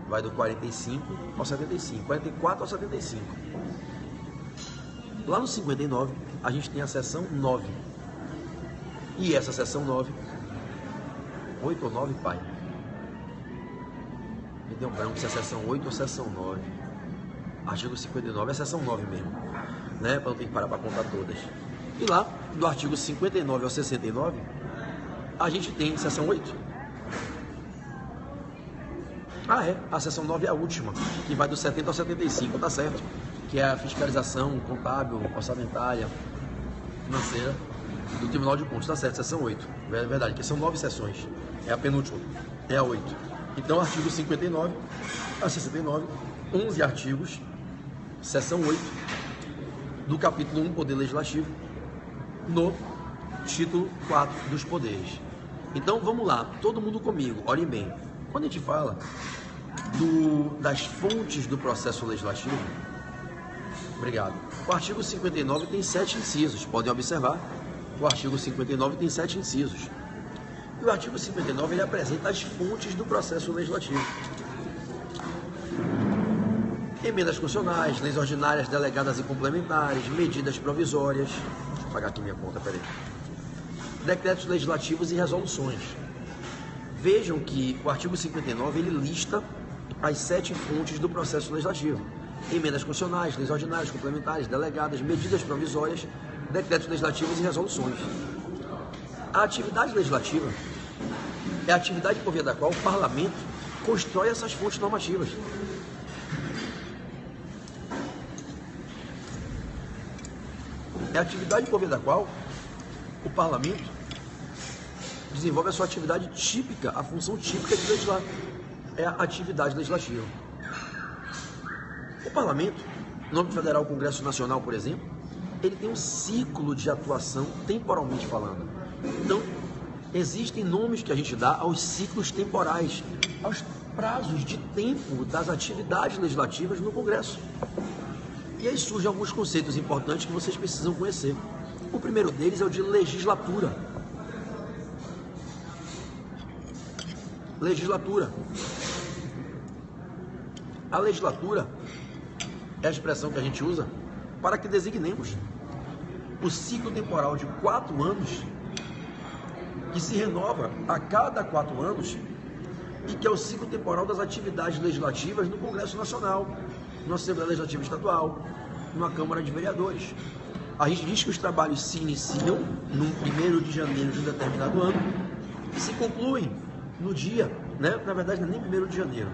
Vai do 45 ao 75, 44 ao 75. Lá no 59, a gente tem a seção 9. E essa seção 9, 8 ou 9, pai? Me deu um branco se é a seção 8 ou seção 9. Artigo 59 é a seção 9 mesmo, né? Para não ter que parar para contar todas. E lá, do artigo 59 ao 69, a gente tem seção 8. Ah, é? A seção 9 é a última, que vai do 70 ao 75, tá certo? Que é a fiscalização contábil, orçamentária, financeira do Tribunal de Contas, tá certo? Seção 8. É verdade, que são 9 sessões. É a penúltima, é a 8. Então, artigo 59 a 69, 11 artigos, seção 8, do capítulo 1, Poder Legislativo, no título 4 dos poderes. Então, vamos lá, todo mundo comigo, olhem bem. Quando a gente fala das fontes do processo legislativo, obrigado. O artigo 59 tem 7 incisos, podem observar. O artigo 59 tem 7 incisos. E o artigo 59 ele apresenta as fontes do processo legislativo. Emendas constitucionais, leis ordinárias, delegadas e complementares, medidas provisórias. Deixa eu pagar aqui minha conta, peraí. Decretos legislativos e resoluções. Vejam que o artigo 59 ele lista as 7 fontes do processo legislativo: emendas constitucionais, leis ordinárias, complementares, delegadas, medidas provisórias, decretos legislativos e resoluções. A atividade legislativa é a atividade por via da qual o parlamento constrói essas fontes normativas. É a atividade por via da qual o parlamento desenvolve a sua atividade típica, a função típica de legislar. É a atividade legislativa. O parlamento, no âmbito federal, o Congresso Nacional, por exemplo, ele tem um ciclo de atuação temporalmente falando. Então, existem nomes que a gente dá aos ciclos temporais, aos prazos de tempo das atividades legislativas no Congresso. E aí surgem alguns conceitos importantes que vocês precisam conhecer. O primeiro deles é o de legislatura. Legislatura. A legislatura é a expressão que a gente usa para que designemos o ciclo temporal de 4 anos, que se renova a cada 4 anos, e que é o ciclo temporal das atividades legislativas no Congresso Nacional, na Assembleia Legislativa Estadual, na Câmara de Vereadores. A gente diz que os trabalhos se iniciam no 1º de janeiro de um determinado ano e se concluem no dia, na verdade não é nem 1º de janeiro.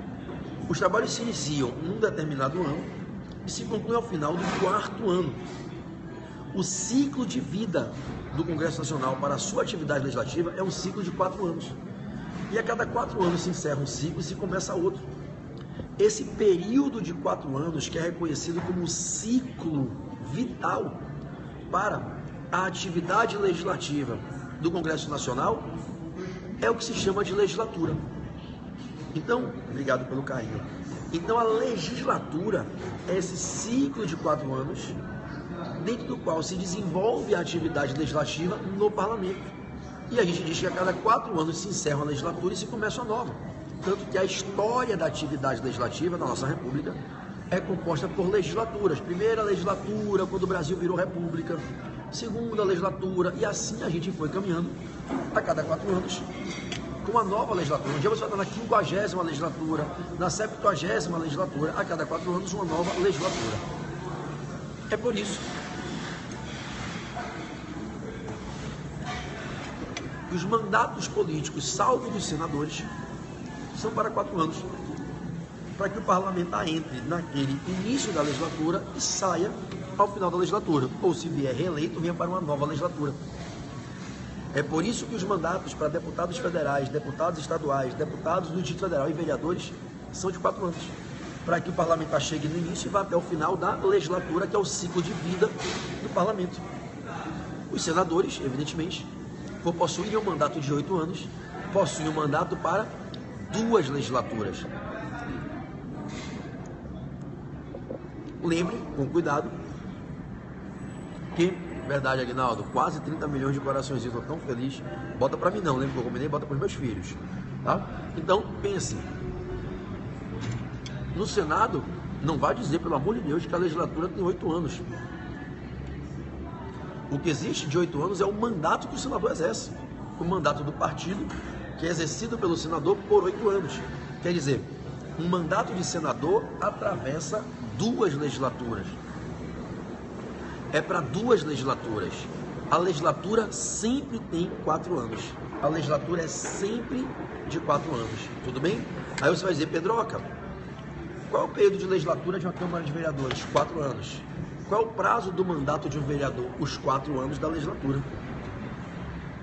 Os trabalhos se iniciam num determinado ano e se concluem ao final do 4º ano. O ciclo de vida do Congresso Nacional para a sua atividade legislativa é um ciclo de 4 anos. E a cada 4 anos se encerra um ciclo e se começa outro. Esse período de 4 anos, que é reconhecido como um ciclo vital para a atividade legislativa do Congresso Nacional, é o que se chama de legislatura. Então, obrigado pelo carinho. Então, a legislatura é esse ciclo de 4 anos, dentro do qual se desenvolve a atividade legislativa no parlamento. E a gente diz que a cada 4 anos se encerra uma legislatura e se começa uma nova. Tanto que a história da atividade legislativa da nossa república é composta por legislaturas. Primeira legislatura, quando o Brasil virou república. Segunda legislatura, e assim a gente foi caminhando a cada 4 anos com uma nova legislatura. Um dia você vai estar na 50ª legislatura, na 70ª legislatura, a cada 4 anos uma nova legislatura. É por isso que os mandatos políticos, salvo dos senadores, são para 4 anos, para que o parlamentar entre naquele início da legislatura e saia ao final da legislatura, ou se vier reeleito, venha para uma nova legislatura. É por isso que os mandatos para deputados federais, deputados estaduais, deputados do Distrito Federal e vereadores são de 4 anos, para que o parlamentar chegue no início e vá até o final da legislatura, que é o ciclo de vida do parlamento. Os senadores, evidentemente, por possuírem um mandato de 8 anos, possuem um mandato para 2 legislaturas. Lembre, com cuidado, que, verdade, Aguinaldo, quase 30 milhões de corações, estou tão feliz. Bota para mim não, lembra que eu combinei? Bota para os meus filhos, tá? Então, pense. No Senado, não vai dizer, pelo amor de Deus, que a legislatura tem 8 anos. O que existe de 8 anos é o mandato que o senador exerce. O mandato do partido, que é exercido pelo senador por 8 anos. Quer dizer, um mandato de senador atravessa 2 legislaturas. É para 2 legislaturas. A legislatura sempre tem 4 anos. A legislatura é sempre de 4 anos. Tudo bem? Aí você vai dizer, Pedroca, qual é o período de legislatura de uma Câmara de Vereadores? 4 anos. Qual é o prazo do mandato de um vereador? Os 4 anos da legislatura.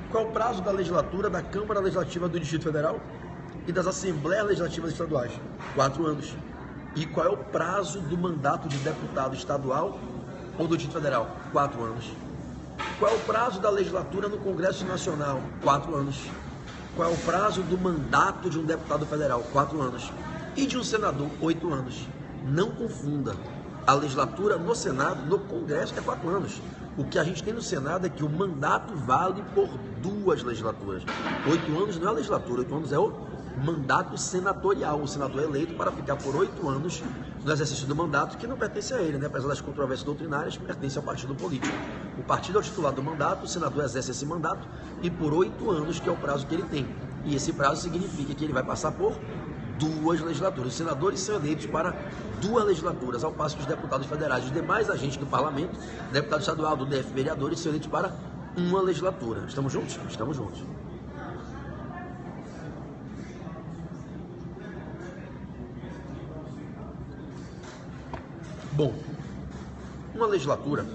Qual é o prazo da legislatura da Câmara Legislativa do Distrito Federal e das Assembleias Legislativas Estaduais? 4 anos. E qual é o prazo do mandato de deputado estadual ou do Distrito Federal? 4 anos. Qual é o prazo da legislatura no Congresso Nacional? 4 anos. Qual é o prazo do mandato de um deputado federal? 4 anos. E de um senador? 8 anos. Não confunda. A legislatura no Senado, no Congresso, é 4 anos. O que a gente tem no Senado é que o mandato vale por 2 legislaturas. 8 anos não é a legislatura, 8 anos é o mandato senatorial. O senador é eleito para ficar por 8 anos no exercício do mandato, que não pertence a ele, né? Apesar das controvérsias doutrinárias, pertence ao partido político. O partido é o titular do mandato, o senador exerce esse mandato e por 8 anos, que é o prazo que ele tem. E esse prazo significa que ele vai passar por 2 legislaturas. Os senadores são eleitos para 2 legislaturas, ao passo que os deputados federais, os demais agentes do parlamento, deputado estadual, do DF, vereadores, são eleitos para 1 legislatura. Estamos juntos? Estamos juntos. Bom, uma legislatura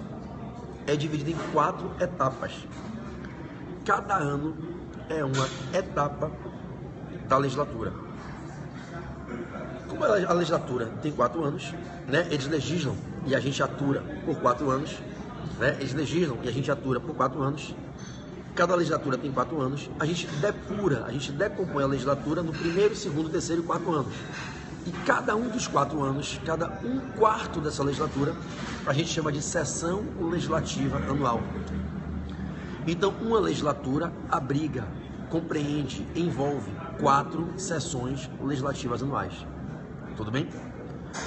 é dividida em 4 etapas. Cada ano é uma etapa da legislatura. Como a legislatura tem 4 anos, né, eles legislam e a gente atura por 4 anos, né, eles legislam e a gente atura por 4 anos. Cada legislatura tem 4 anos, a gente depura, a gente decompõe a legislatura no primeiro, segundo, terceiro e 4 anos. E cada um dos 4 anos, cada 1/4 dessa legislatura, a gente chama de sessão legislativa anual. Então, uma legislatura abriga, compreende, envolve 4 sessões legislativas anuais. Tudo bem?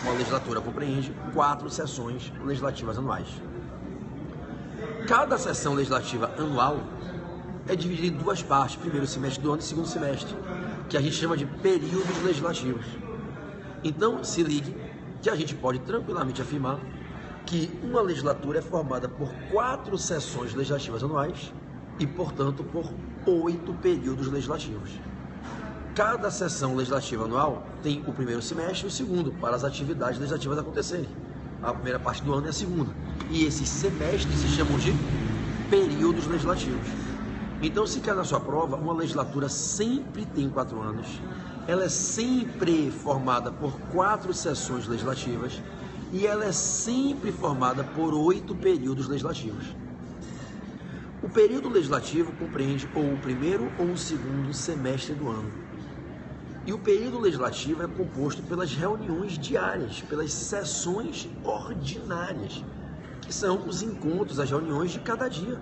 Uma legislatura compreende 4 sessões legislativas anuais. Cada sessão legislativa anual é dividida em 2 partes, primeiro semestre do ano e segundo semestre, que a gente chama de períodos legislativos. Então, se ligue que a gente pode tranquilamente afirmar que uma legislatura é formada por 4 sessões legislativas anuais e, portanto, por 8 períodos legislativos. Cada sessão legislativa anual tem o primeiro semestre e o segundo, para as atividades legislativas acontecerem. A primeira parte do ano é a segunda. E esses semestres se chamam de períodos legislativos. Então, se quer na sua prova, uma legislatura sempre tem 4 anos, ela é sempre formada por 4 sessões legislativas e ela é sempre formada por 8 períodos legislativos. O período legislativo compreende ou o primeiro ou o segundo semestre do ano. E o período legislativo é composto pelas reuniões diárias, pelas sessões ordinárias, que são os encontros, as reuniões de cada dia,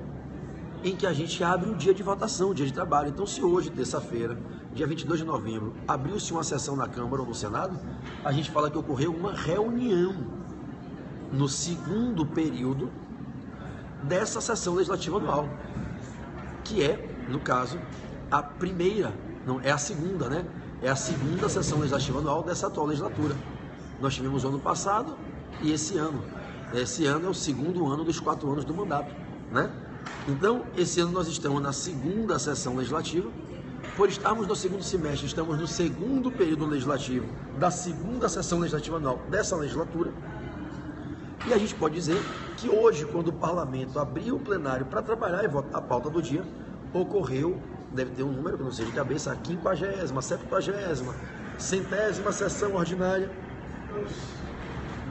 em que a gente abre o dia de votação, o dia de trabalho. Então, se hoje, terça-feira, dia 22 de novembro, abriu-se uma sessão na Câmara ou no Senado, a gente fala que ocorreu uma reunião no segundo período dessa sessão legislativa anual, que é, no caso, a primeira, não, é a segunda, né? É a segunda sessão legislativa anual dessa atual legislatura. Nós tivemos o ano passado e esse ano. Esse ano é o segundo ano dos 4 anos do mandato, né? Então, esse ano nós estamos na segunda sessão legislativa. Por estarmos no segundo semestre, estamos no segundo período legislativo da segunda sessão legislativa anual dessa legislatura. E a gente pode dizer que hoje, quando o parlamento abriu o plenário para trabalhar e votar a pauta do dia, ocorreu, deve ter um número que não sei de cabeça, a 50ª, 70ª, 100ª sessão ordinária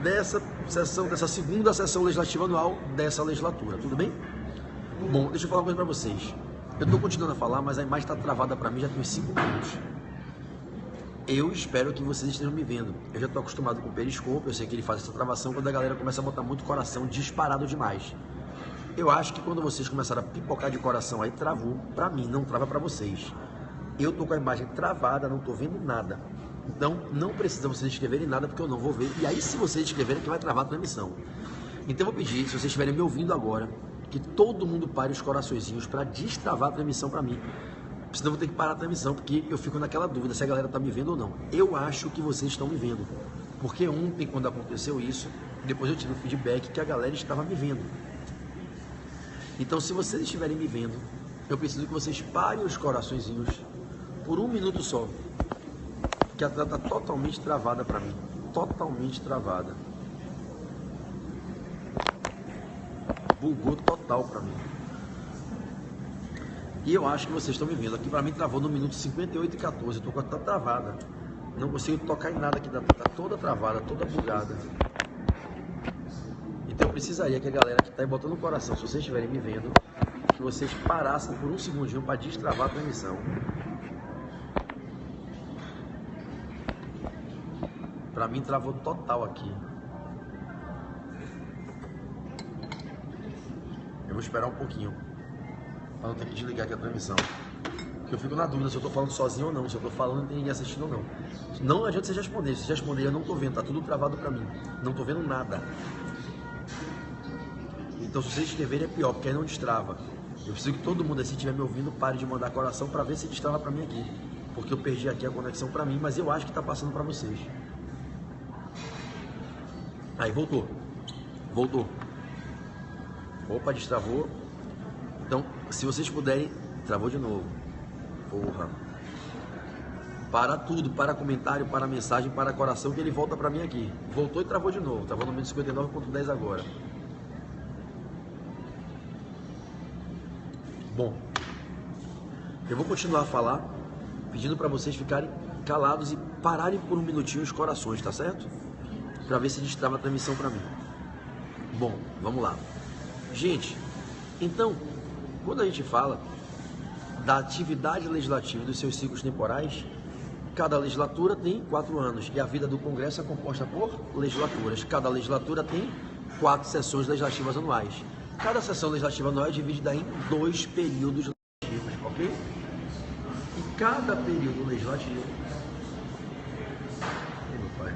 dessa sessão, dessa segunda sessão legislativa anual dessa legislatura. Tudo bem? Bom, deixa eu falar uma coisa para vocês. Eu estou continuando a falar, mas a imagem está travada para mim já tem uns 5 minutos. Eu espero que vocês estejam me vendo. Eu já estou acostumado com o Periscope, eu sei que ele faz essa travação quando a galera começa a botar muito coração disparado demais. Eu acho que quando vocês começaram a pipocar de coração aí, travou para mim, não trava para vocês. Eu estou com a imagem travada, não estou vendo nada. Então, não precisa vocês escreverem nada, porque eu não vou ver. E aí, se vocês escreverem, que vai travar a transmissão. Então, eu vou pedir, se vocês estiverem me ouvindo agora, que todo mundo pare os coraçõezinhos para destravar a transmissão para mim. Senão eu vou ter que parar a transmissão, porque eu fico naquela dúvida se a galera está me vendo ou não. Eu acho que vocês estão me vendo, porque ontem, quando aconteceu isso, depois eu tive um feedback que a galera estava me vendo. Então, se vocês estiverem me vendo, eu preciso que vocês parem os coraçõezinhos por 1 minuto só, que a tela está totalmente travada para mim, totalmente travada. Bugou total para mim. E eu acho que vocês estão me vendo. Aqui para mim travou no minuto 58 e 14. Eu tô com a tela travada. Não consigo tocar em nada aqui. Tá toda travada, toda bugada. Então eu precisaria que a galera que tá aí botando o coração, se vocês estiverem me vendo, que vocês parassem por 1 segundinho para destravar a transmissão. Para mim travou total aqui. Eu vou esperar um pouquinho para não ter que desligar aqui a transmissão, porque eu fico na dúvida se eu tô falando sozinho ou não, se eu tô falando não tem ninguém assistindo ou não. Não adianta vocês responderem, se vocês responderem eu não tô vendo, tá tudo travado para mim, não tô vendo nada. Então se vocês escreverem é pior, porque aí não destrava. Eu preciso que todo mundo, se estiver me ouvindo, pare de mandar coração para ver se destrava para mim aqui. Porque eu perdi aqui a conexão para mim, mas eu acho que está passando para vocês. Aí, voltou. Voltou. Opa, destravou. Então, se vocês puderem... Travou de novo. Porra. Para tudo, para comentário, para mensagem, para coração, que ele volta para mim aqui. Voltou e travou de novo. Travou no meio de 59.10 agora. Bom, eu vou continuar a falar, pedindo para vocês ficarem calados e pararem por um minutinho os corações, tá certo? Para ver se destrava a transmissão para mim. Bom, vamos lá. Gente, então, quando a gente fala da atividade legislativa dos seus ciclos temporais, cada legislatura tem 4 anos e a vida do Congresso é composta por legislaturas. Cada legislatura tem 4 sessões legislativas anuais. Cada sessão legislativa anual é dividida em 2 períodos legislativos, ok? E cada período legislativo... Meu pai.